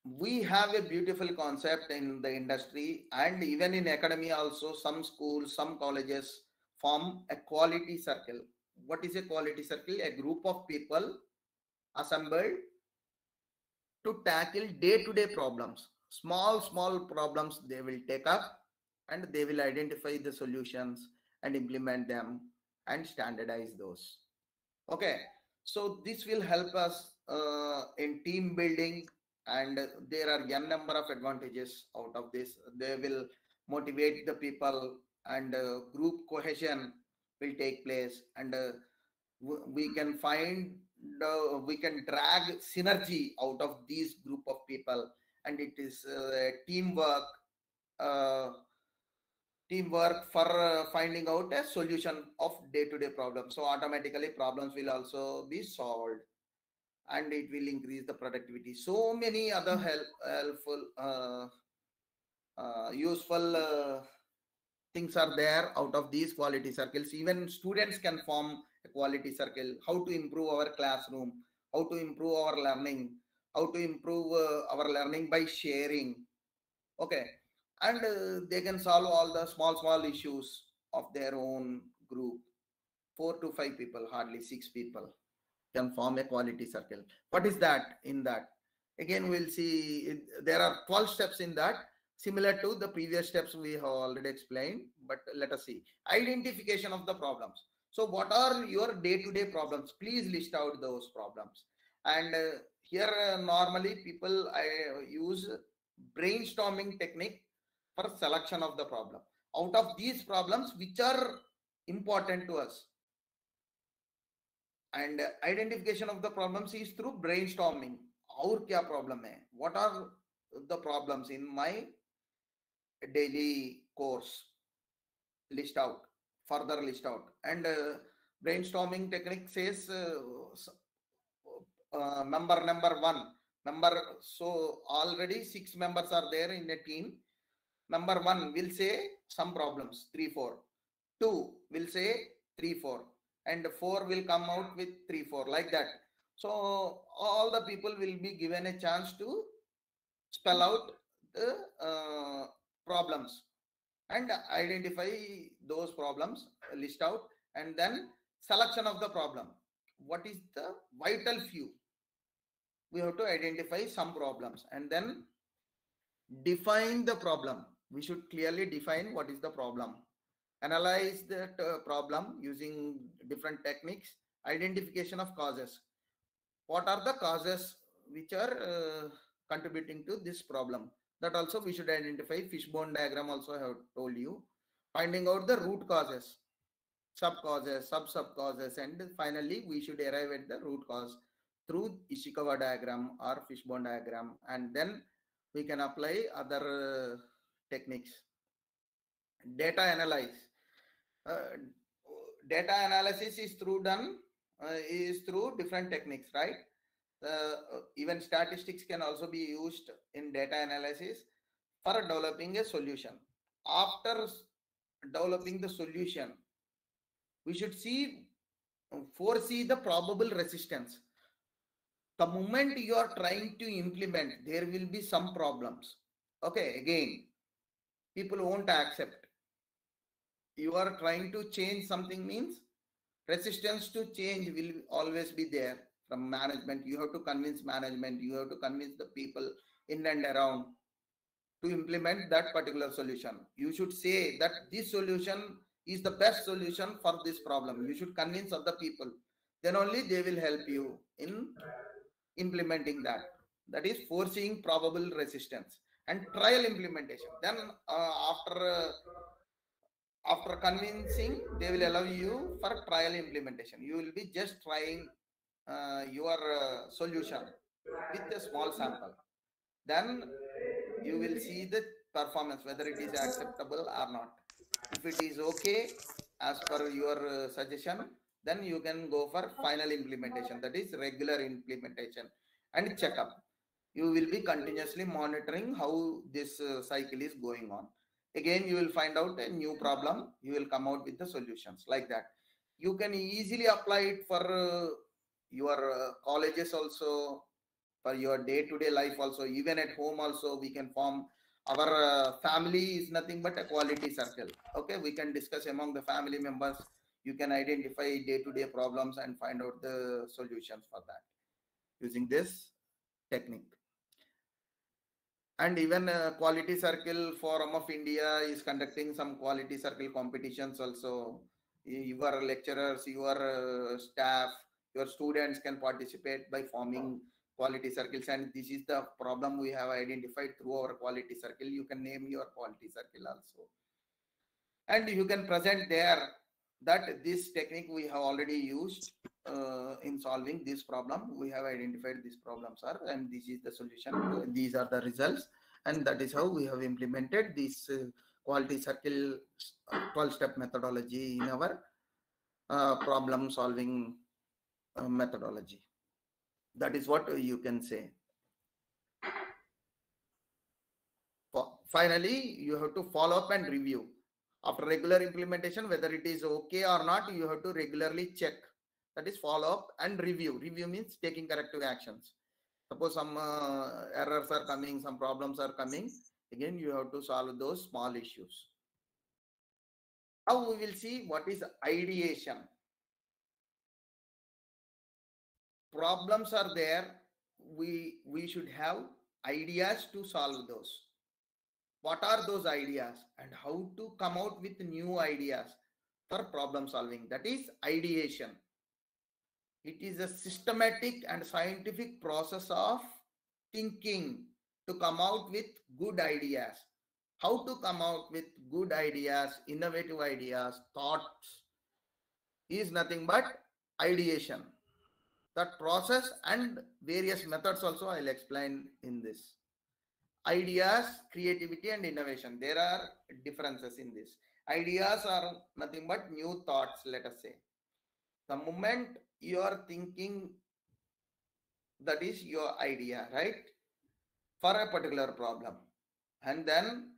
We have a beautiful concept in the industry and even in academy also. Some schools, some colleges form a quality circle. What is a quality circle? A group of people assembled to tackle day-to-day problems. Small problems they will take up and they will identify the solutions and implement them and standardize those. Okay, so this will help us in team building, and there are n number of advantages out of this. They will motivate the people, and group cohesion will take place, and we can find we can drag synergy out of these group of people, and it is teamwork uh, teamwork for finding out a solution of day-to-day problems. So automatically problems will also be solved, and it will increase the productivity. So many other helpful useful things are there out of these quality circles. Even students can form a quality circle. How to improve our classroom, how to improve our learning, how to improve our learning by sharing. Okay, and they can solve all the small issues of their own group. 4 to 5 people, hardly 6 people can form a quality circle. What is that? In that, again we'll see there are 12 steps in that, similar to the previous steps we have already explained. But let us see. Identification of the problems. So what are your day-to-day problems? Please list out those problems. And here normally people use brainstorming technique for selection of the problem. Out of these problems, which are important to us, and identification of the problems is through brainstorming. और क्या problem है? What are the problems in my daily course? List out. further list out. And brainstorming technique says number one, so already 6 members are there in a team. Number one will say some problems, 3, 4. 2 will say 3, 4. And 4 will come out with 3, 4, like that. So all the people will be given a chance to spell out the problems and identify those problems, list out, and then selection of the problem. What is the vital few? We have to identify some problems and then define the problem. We should clearly define what is the problem. Analyze that problem using different techniques. Identification of causes. What are the causes which are contributing to this problem? That also we should identify. Fishbone diagram also I have told you. Finding out the root causes, sub causes, sub causes, and finally we should arrive at the root cause through Ishikawa diagram or fishbone diagram, and then we can apply other techniques. Data analyze. Data analysis is through different techniques, right? Even statistics can also be used in data analysis for developing a solution. After developing the solution, we should foresee the probable resistance. The moment you are trying to implement, there will be some problems. Okay, again, people won't accept. You are trying to change something means resistance to change will always be there from management. You have to convince management, you have to convince the people in and around to implement that particular solution. You should say that this solution is the best solution for this problem. You should convince other people. Then only they will help you in implementing that. That is foreseeing probable resistance. And trial implementation. Then after convincing, they will allow you for trial implementation. You will be just trying your solution with a small sample. Then you will see the performance, whether it is acceptable or not. If it is okay as per your suggestion, then you can go for final implementation, that is regular implementation and checkup. You will be continuously monitoring how this cycle is going on. Again, you will find out a new problem, you will come out with the solutions, like that. You can easily apply it for your colleges also, for your day-to-day life also, even at home also. We can form our family is nothing but a quality circle. Okay, we can discuss among the family members. You can identify day-to-day problems and find out the solutions for that using this technique. And even Quality Circle Forum of India is conducting some Quality Circle competitions also. Your lecturers, your staff, your students can participate by forming quality circles, and this is the problem we have identified through our quality circle. You can name your quality circle also, and you can present there that this technique we have already used in solving this problem. We have identified these problems are, and this is the solution. These are the results, and that is how we have implemented this quality circle 12-step methodology in our problem solving methodology. That is what you can say. Finally, you have to follow up and review. After regular implementation, whether it is okay or not, you have to regularly check. That is follow up and review. Review means taking corrective actions. Suppose some errors are coming, some problems are coming. Again, you have to solve those small issues. Now we will see what is ideation. Problems are there. We should have ideas to solve those. What are those ideas and how to come out with new ideas for problem solving? That is ideation. It is a systematic and scientific process of thinking to come out with good ideas. How to come out with good ideas, innovative ideas, thoughts is nothing but ideation. That process and various methods also I'll explain in this. ideas, creativity, and innovation. There are differences in this. Ideas are nothing but new thoughts, let us say. The moment you are thinking, that is your idea, right? For a particular problem. And then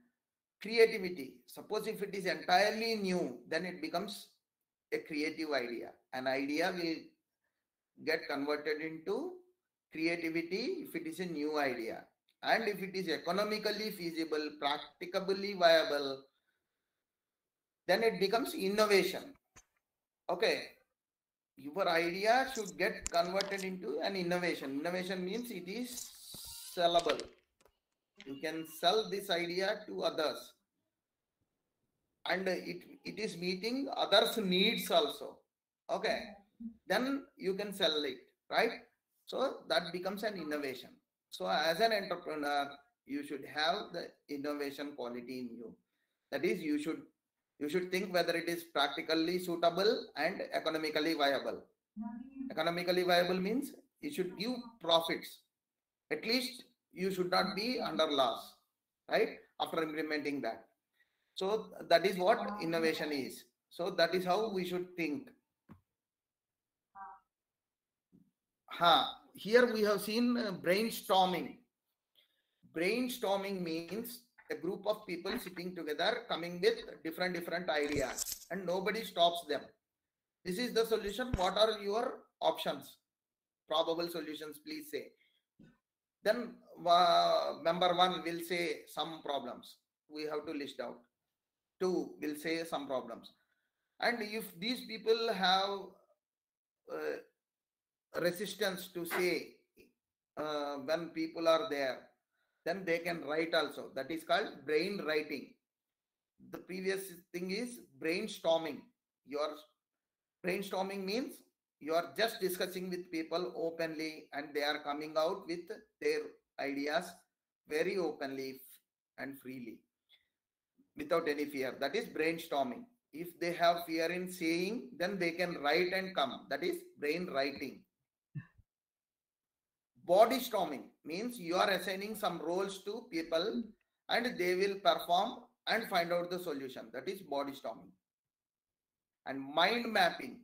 creativity. Suppose if it is entirely new, then it becomes a creative idea. An idea will get converted into creativity if it is a new idea. And if it is economically feasible, practicably viable, then it becomes innovation. Okay. Your idea should get converted into an innovation. Innovation means it is sellable. You can sell this idea to others. And it is meeting others' needs also. Okay. Then you can sell it, right? So that becomes an innovation. So as an entrepreneur, you should have the innovation quality in you. That is, you should think whether it is practically suitable and economically viable. Economically viable means it should give profits. At least you should not be under loss, right? After implementing that. So that is what innovation is. So that is how we should think. Here we have seen brainstorming. Brainstorming means a group of people sitting together coming with different ideas and nobody stops them. This is the solution. What are your options? Probable solutions, please say. Then member one will say some problems. We have to list out. Two will say some problems. And if these people have resistance to say when people are there, then they can write also. That is called brain writing. The previous thing is brainstorming. Your brainstorming means you are just discussing with people openly and they are coming out with their ideas very openly and freely without any fear. That is brainstorming. If they have fear in saying, then they can write and come. That is brain writing. Body storming means you are assigning some roles to people and they will perform and find out the solution. That is body storming. And mind mapping.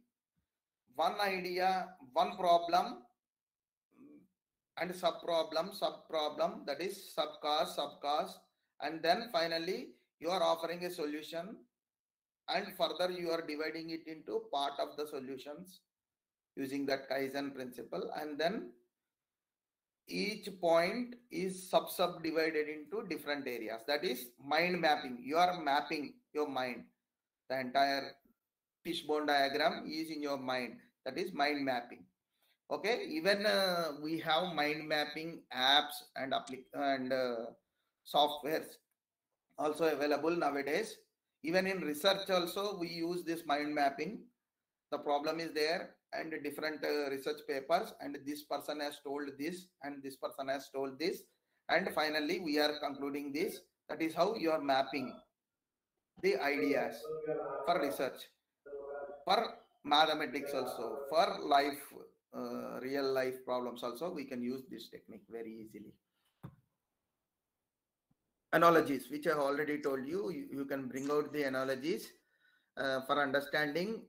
One idea, one problem and sub-problem, that is subcause. And then finally, you are offering a solution and further you are dividing it into part of the solutions using that Kaizen principle. And then each point is subdivided into different areas. That is mind mapping. You are mapping your mind. The entire fishbone diagram is in your mind. That is mind mapping. Okay. Even we have mind mapping apps and softwares also available nowadays. Even in research also we use this mind mapping. The problem is there and different research papers and this person has told this and this person has told this and finally we are concluding this. That is how you are mapping the ideas for research, for mathematics also, for life, real life problems also. We can use this technique very easily. Analogies, which I have already told you, you can bring out the analogies for understanding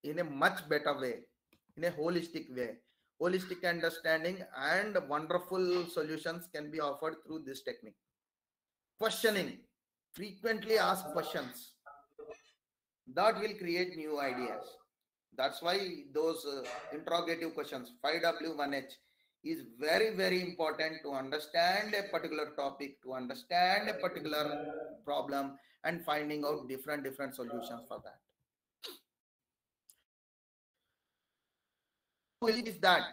in a much better way, in a holistic way. Holistic understanding and wonderful solutions can be offered through this technique. Questioning, frequently ask questions. That will create new ideas. That's why those interrogative questions, 5W1H, is very important to understand a particular topic, to understand a particular problem and finding out different solutions for that. It is that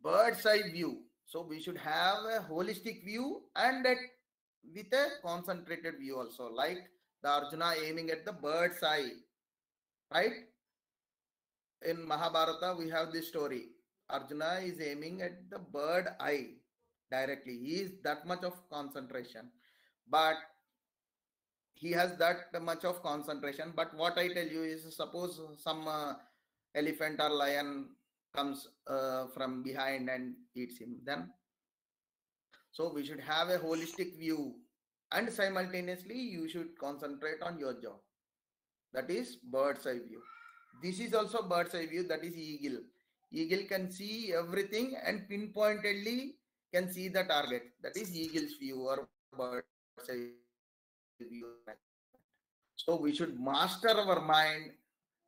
bird's eye view. So we should have a holistic view and with a concentrated view also, like the Arjuna aiming at the bird's eye, right? In Mahabharata, we have this story. Arjuna is aiming at the bird eye directly. He is that much of concentration, but he has that much of concentration. But what I tell you is, suppose some elephant or lion comes from behind and eats him, then So we should have a holistic view, and simultaneously you should concentrate on your job. That is bird's eye view. This is also bird's eye view, that is eagle. Eagle can see everything and pinpointedly can see the target. That is eagle's view or bird's eye view of management. So we should master our mind.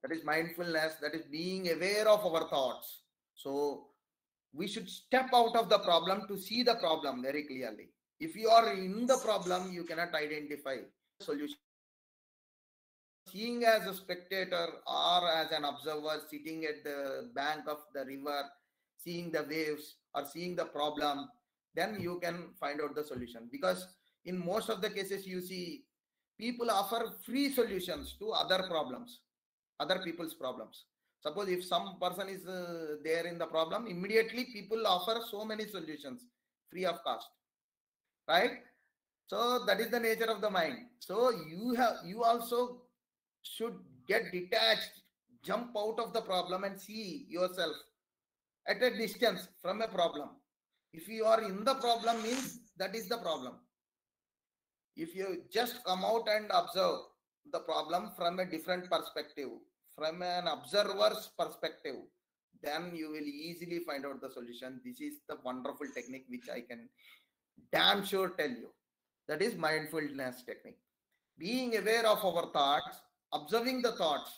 That is mindfulness. That is being aware of our thoughts. So we should step out of the problem to see the problem very clearly. If you are in the problem, you cannot identify solution. If you are seeing as a spectator or as an observer sitting at the bank of the river, seeing the waves or seeing the problem, then you can find out the solution. Because in most of the cases, you see people offer free solutions to other problems, other people's problems. Suppose if some person is there in the problem, immediately people offer so many solutions free of cost, right? So that is the nature of the mind. So you also should get detached, jump out of the problem and see yourself at a distance from a problem. If you are in the problem, means that is the problem. If you just come out and observe the problem from a different perspective, from an observer's perspective, then you will easily find out the solution. This is the wonderful technique which I can damn sure tell you. That is mindfulness technique. Being aware of our thoughts, observing the thoughts.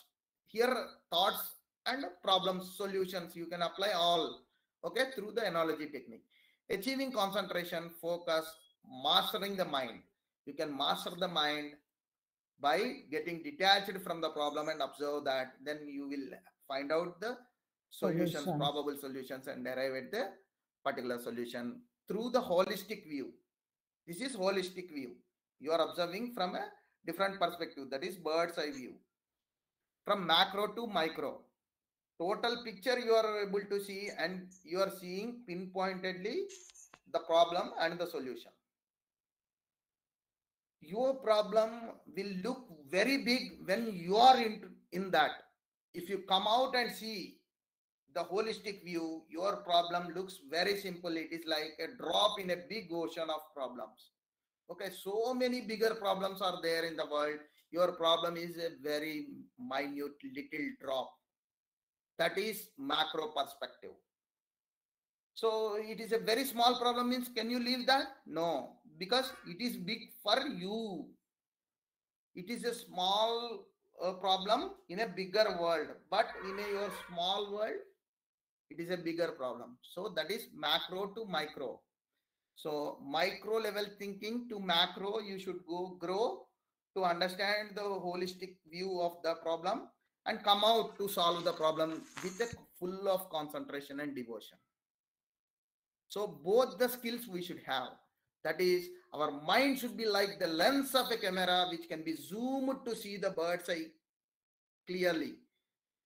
Here, thoughts and problems, solutions, you can apply all, okay, through the analogy technique. Achieving concentration, focus, mastering the mind. You can master the mind by getting detached from the problem and observe that. Then you will find out the solutions, probable solutions, and arrive at the particular solution through the holistic view. This is holistic view. You are observing from a different perspective. That is bird's eye view. From macro to micro. Total picture you are able to see, and you are seeing pinpointedly the problem and the solution. Your problem will look very big when you are in that. If you come out and see the holistic view, your problem looks very simple. It is like a drop in a big ocean of problems. Okay, so many bigger problems are there in the world. Your problem is a very minute little drop. That is macro perspective. So it is a very small problem, means can you leave that? No, because it is big for you. It is a small problem in a bigger world, but in your small world, it is a bigger problem. So that is macro to micro. So micro level thinking to macro, you should grow to understand the holistic view of the problem and come out to solve the problem with a full of concentration and devotion. So both the skills we should have. That is, our mind should be like the lens of a camera which can be zoomed to see the bird's eye clearly.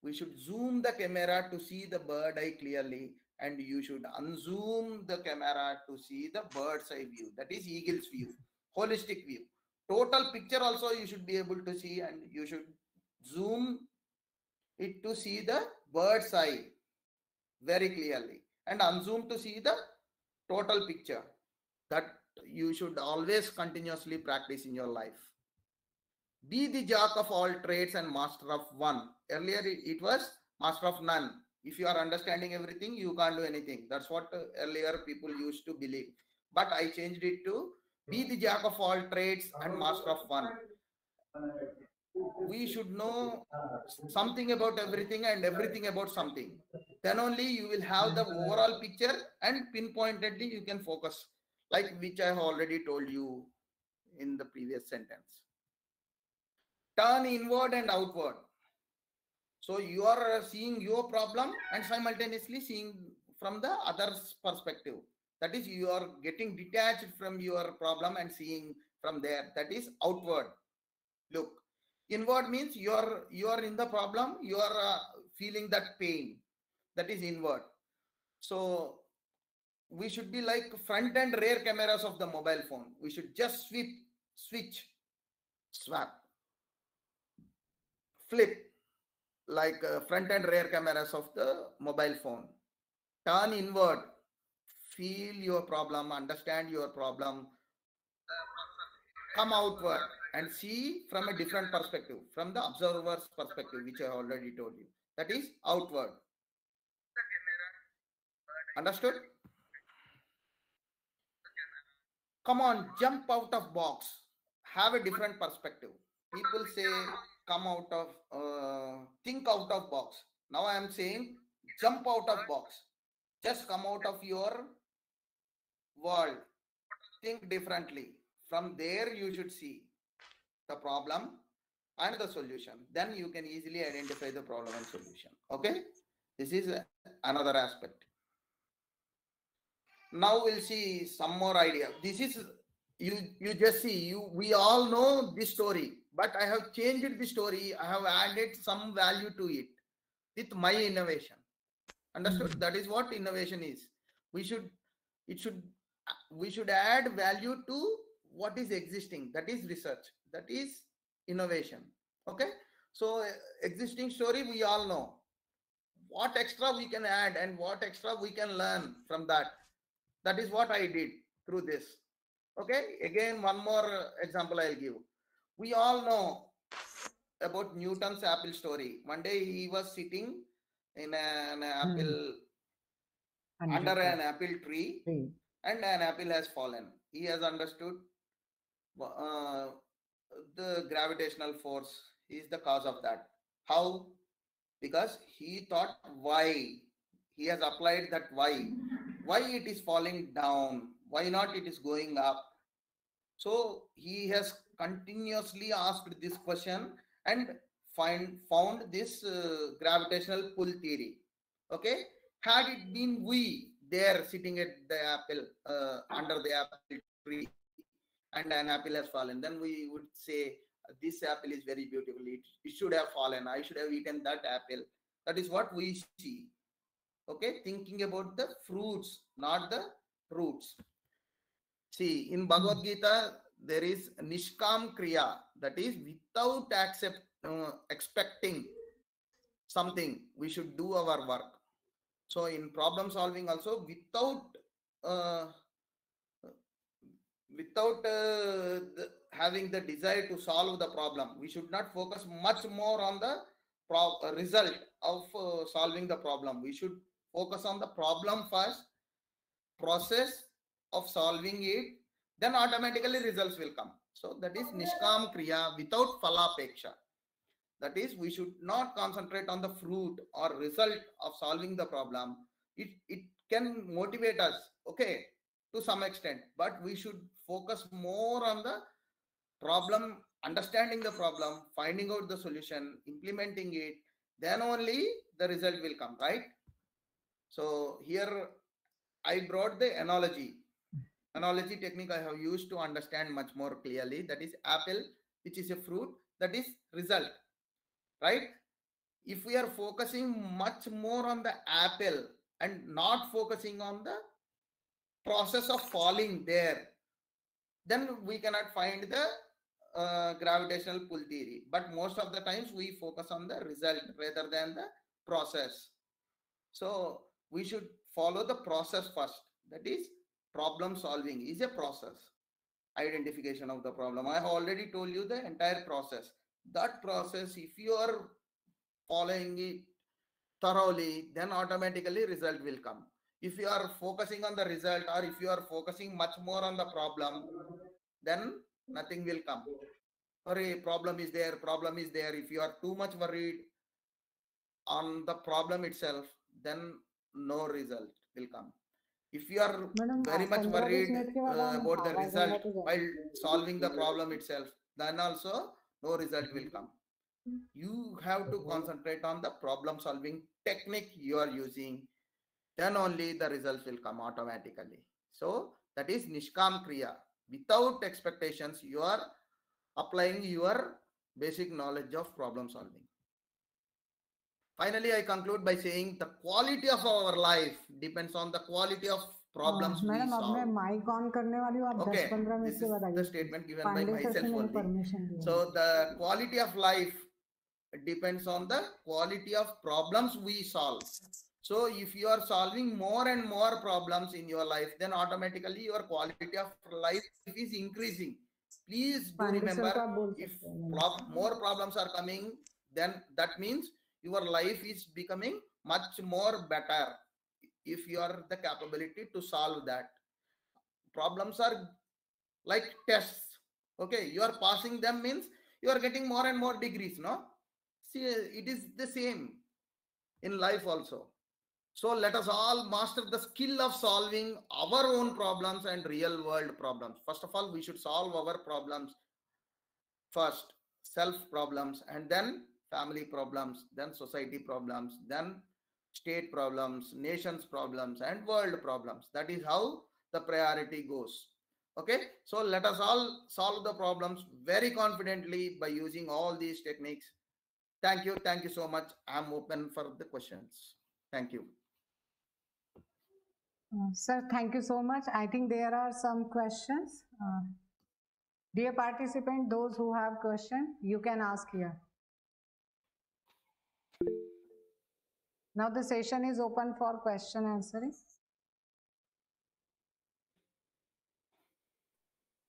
We should zoom the camera to see the bird eye clearly, and you should unzoom the camera to see the bird's eye view. That is eagle's view, holistic view. Total picture also you should be able to see, and you should zoom it to see the bird's eye very clearly and unzoom to see the total picture. That you should always continuously practice in your life. Be the jack of all trades and master of one. Earlier it was master of none. If you are understanding everything, you can't do anything. That's what earlier people used to believe. But I changed it to be the jack of all trades and master of one. We should know something about everything and everything about something. Then only you will have the overall picture, and pinpointedly you can focus, like which I have already told you in the previous sentence. Turn inward and outward. So you are seeing your problem and simultaneously seeing from the other's perspective. That is, you are getting detached from your problem and seeing from there. That is outward look. Inward means you are in the problem, you are feeling that pain. That is inward. So we should be like front and rear cameras of the mobile phone. We should just switch, swap, flip, like front and rear cameras of the mobile phone. Turn inward, feel your problem, understand your problem, come outward and see from a different perspective, from the observer's perspective, which I already told you. That is outward. Understood? Come on, jump out of box. Have a different perspective. People say come out of, think out of box. Now I am saying jump out of box. Just come out of your world. Think differently. From there you should see the problem and the solution. Then you can easily identify the problem and solution. Okay? This is another aspect. Now we'll see some more idea. This is, you just see, we all know this story, but I have changed the story. I have added some value to it with my innovation. Understood? That is what innovation is. We should add value to what is existing. That is research. That is innovation. Okay? So existing story we all know. What extra we can add and what extra we can learn from that. That is what I did through this. Okay, again, one more example I'll give. We all know about Newton's apple story. One day he was sitting in an apple, under an apple tree, and an apple has fallen. He has understood the gravitational force is the cause of that. How? Because he thought why. He has applied that why it is falling down, why not it is going up. So he has continuously asked this question and found this gravitational pull theory. Okay, had it been we there sitting at the apple, under the apple tree, and an apple has fallen, then we would say this apple is very beautiful, it should have fallen, I should have eaten that apple. That is what we see. Okay, thinking about the fruits, not the roots. See, in Bhagavad Gita, there is Nishkam Kriya, that is without expecting something, we should do our work. So in problem solving also, without having the desire to solve the problem, we should not focus much more on the result of solving the problem. We should focus on the problem first, process of solving it, then automatically results will come. So that is Nishkam Kriya without Phalapeksha. That is, we should not concentrate on the fruit or result of solving the problem. It can motivate us, okay, to some extent, but we should focus more on the problem, understanding the problem, finding out the solution, implementing it, then only the result will come, right? So here I brought the analogy technique I have used to understand much more clearly. That is apple, which is a fruit, that is result, right? If we are focusing much more on the apple and not focusing on the process of falling there, then we cannot find the gravitational pull theory. But most of the times we focus on the result rather than the process. So we should follow the process first. That is, problem solving is a process. Identification of the problem, I have already told you the entire process. That process, if you are following it thoroughly, then automatically result will come. If you are focusing on the result, or if you are focusing much more on the problem, then nothing will come. Or a problem is there. If you are too much worried on the problem itself, then no result will come. If you are very much worried about the result while solving the problem itself, then also no result will come. You have to concentrate on the problem solving technique you are using, then only the results will come automatically. So that is Nishkam Kriya. Without expectations, you are applying your basic knowledge of problem solving. Finally, I conclude by saying the quality of our life depends on the quality of problems we solve. Okay, this is the statement given by myself only. So the quality of life depends on the quality of problems we solve. So if you are solving more and more problems in your life, then automatically your quality of life is increasing. Please do remember, को आप बोल if सकते हैं more problems are coming, then that means your life is becoming much more better if you are the capability to solve that. Problems are like tests. Okay, you are passing them means you are getting more and more degrees, no? See, it is the same in life also. So let us all master the skill of solving our own problems and real world problems. First of all, we should solve our problems first, self problems, and then family problems, then society problems, then state problems, nations problems, and world problems. That is how the priority goes. Okay, so let us all solve the problems very confidently by using all these techniques. Thank you so much. I'm open for the questions. Thank you. Sir, thank you so much. I think there are some questions. Dear participant, those who have question, you can ask here. Now the session is open for question answering.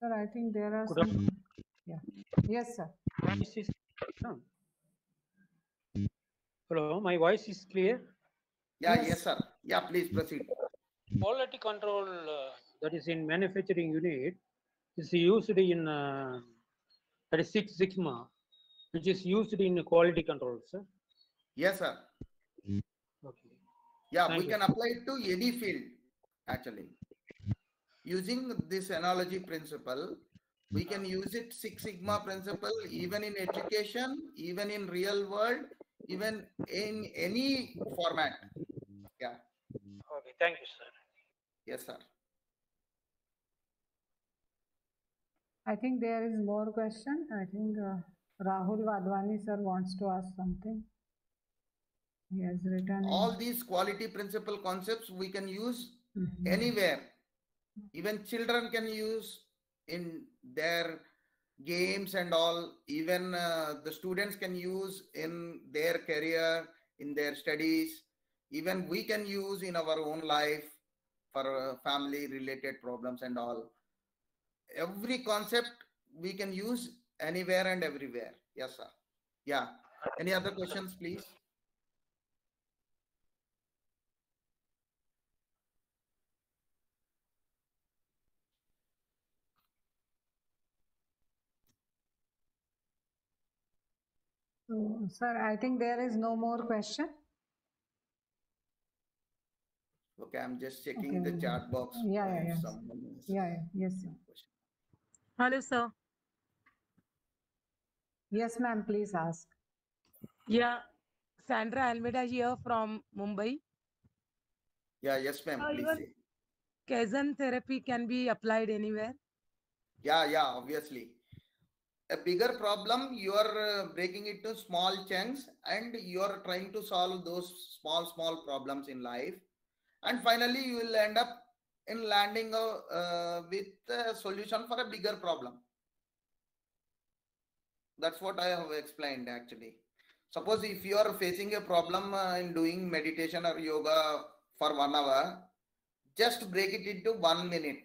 Sir, I think there are some. Yeah. Yes, sir. Hello, my voice is clear? Yeah, yes, sir. Yeah, please proceed. Quality control that is in manufacturing unit is used in that is Six Sigma, which is used in quality control, sir. Yes, sir. Okay. Yeah, Thank we you. can apply it to any field actually. Using this analogy principle, we can use it Six Sigma principle even in education, even in real world, even in any format. Yeah. Okay, thank you, sir. Yes, sir. I think there is more question. I think Rahul Wadhwani sir wants to ask something. He has written all these quality principle concepts we can use anywhere. Even children can use in their games and all. Even the students can use in their career, in their studies. Even we can use in our own life for family related problems and all. Every concept we can use anywhere and everywhere. Yes, sir. Yeah. Any other questions, please? So, sir, I think there is no more question. Okay, I'm just checking the chat box. Yeah. Yes, sir. Hello, sir. Yes, ma'am, please ask. Yeah, Sandra Almeida here from Mumbai. Yeah, yes, ma'am, please say. Kaizen therapy can be applied anywhere? Yeah, obviously. A bigger problem, you are breaking it to small chunks and you are trying to solve those small problems in life. And finally, you will end up in landing with a solution for a bigger problem. That's what I have explained actually. Suppose if you are facing a problem in doing meditation or yoga for 1 hour, just break it into 1 minute.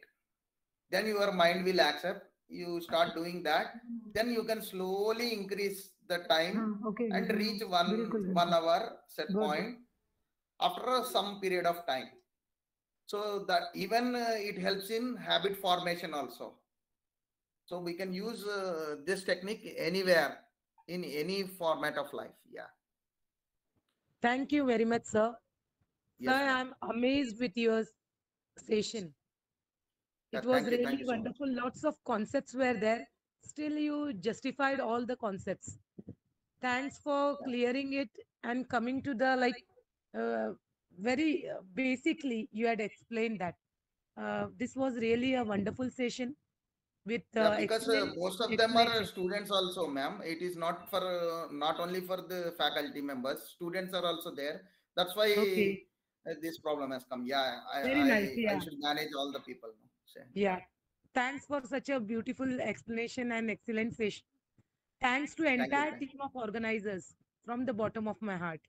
Then your mind will accept. You start doing that. Then you can slowly increase the time and reach one hour set point after some period of time. So that even it helps in habit formation also. So we can use this technique anywhere in any format of life. Yeah. Thank you very much, sir. Yes, sir, I'm amazed with your session. It was really wonderful. Lots of concepts were there. Still, you justified all the concepts. Thanks for clearing it and coming to the very basically you had explained that. This was really a wonderful session with yeah, because most of them are students also, ma'am. It is not for not only for the faculty members. Students are also there. That's why this problem has come. Yeah, I should manage all the people. Yeah. Thanks for such a beautiful explanation and excellent session. Thanks to entire team of organizers from the bottom of my heart.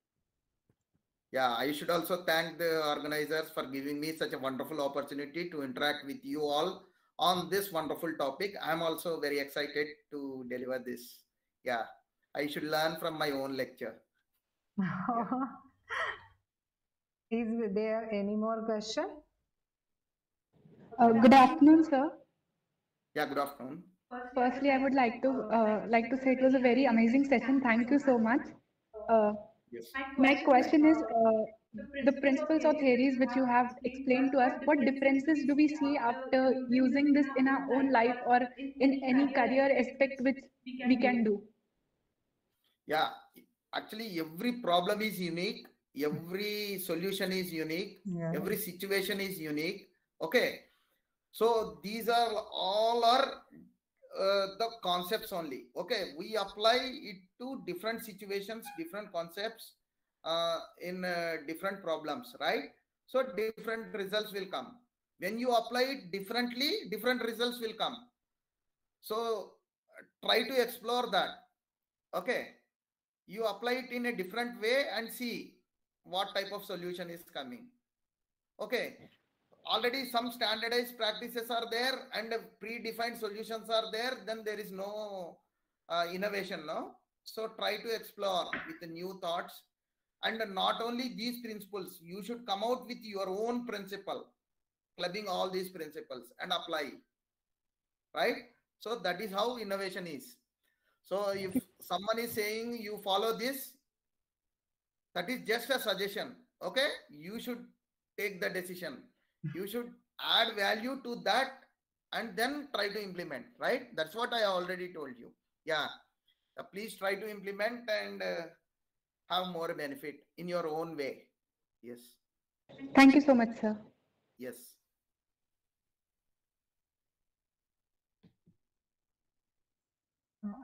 Yeah, I should also thank the organizers for giving me such a wonderful opportunity to interact with you all on this wonderful topic. I'm also very excited to deliver this. Yeah, I should learn from my own lecture. Yeah. Is there any more question? Good afternoon, sir. Yeah, good afternoon. Firstly, I would like to say it was a very amazing session. Thank you so much. Uh, Yes. my question is the principles or theories which you have explained to us. What differences do we see after using this in our own life or in any career aspect which we can do? Yeah, actually, every problem is unique, every solution is unique, Yeah. every situation is unique. Okay, so these are all are the concepts only. Okay, we apply it to different situations, different concepts in different problems, right? So different results will come. When you apply it differently, different results will come. So try to explore that. Okay, you apply it in a different way and see what type of solution is coming. Okay, already some standardized practices are there and predefined solutions are there, then there is no innovation, no? So try to explore with the new thoughts, and not only these principles, you should come out with your own principle, clubbing all these principles and apply, right? So that is how innovation is. So if someone is saying you follow this, that is just a suggestion. Okay, you should take the decision. You should add value to that and then try to implement, right? That's what I already told you. Yeah, please try to implement and have more benefit in your own way. Yes. Thank you so much, sir. Yes.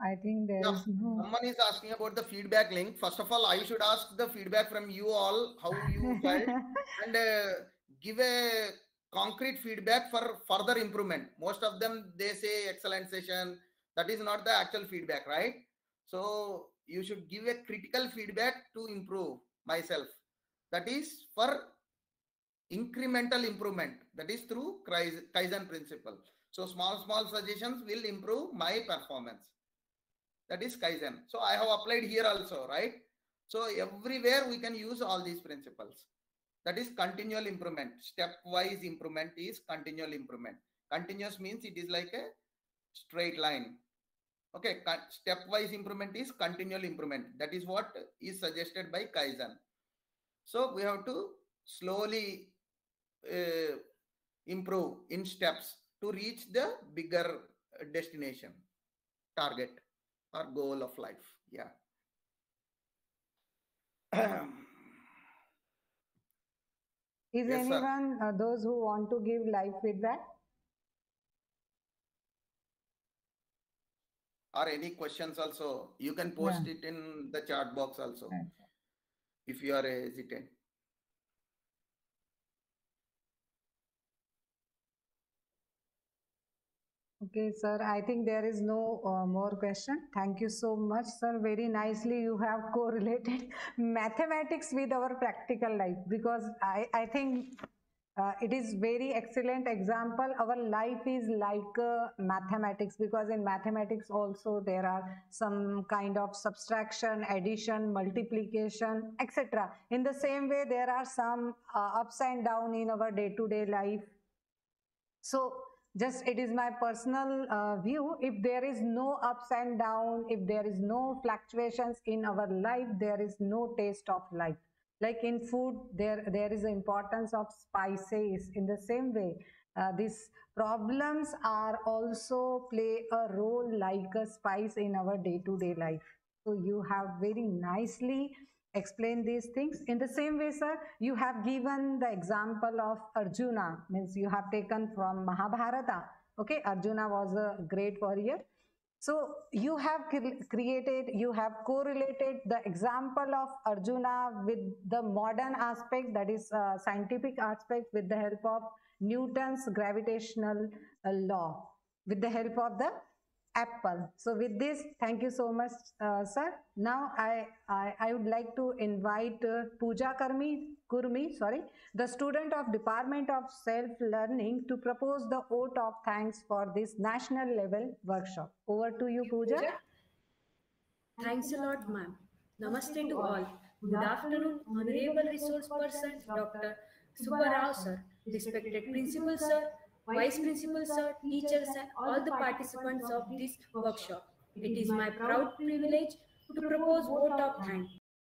I think there Yeah, is no. someone is asking about the feedback link. First of all, I should ask the feedback from you all, how you felt, and give a concrete feedback for further improvement. Most of them, they say excellent session. That is not the actual feedback, right? So you should give a critical feedback to improve myself. That is for incremental improvement. That is through Kaizen principle. So small suggestions will improve my performance. That is Kaizen. So I have applied here also, right? So everywhere we can use all these principles. That is continual improvement. Stepwise improvement is continual improvement. Continuous means it is like a straight line. Okay, stepwise improvement is continual improvement. That is what is suggested by Kaizen. So we have to slowly improve in steps to reach the bigger destination, target or goal of life. Yeah. Is Yes, sir. anyone those who want to give live feedback? Or any questions also, you can post it in the chat box also, if you are hesitant. Okay, sir. I think there is no more question. Thank you so much, sir. Very nicely you have correlated mathematics with our practical life, because I think it is very excellent example. Our life is like mathematics, because in mathematics also there are some kind of subtraction, addition, multiplication, etc. In the same way, there are some ups and downs in our day-to-day life. So just it is my personal view, if there is no ups and downs, if there is no fluctuations in our life, there is no taste of life. Like in food, there is the importance of spices. In the same way, these problems are also play a role like a spice in our day-to-day life. So you have very nicely explain these things. In the same way, sir, you have given the example of Arjuna, means you have taken from Mahabharata. Okay, Arjuna was a great warrior. So you have you have correlated the example of Arjuna with the modern aspect, that is scientific aspect, with the help of Newton's gravitational law, with the help of the Apple. So with this, thank you so much, sir. Now I would like to invite Pooja Kurmi, sorry, the student of Department of Self-Learning to propose the vote of thanks for this national level workshop. Over to you, Pooja. Thanks a lot, ma'am. Namaste to all. Good afternoon, Honorable Resource Person, Dr. Subbarao sir, respected Principal sir, Vice Principal sir, teachers and all the participants of this workshop. It is my proud privilege to propose vote of thanks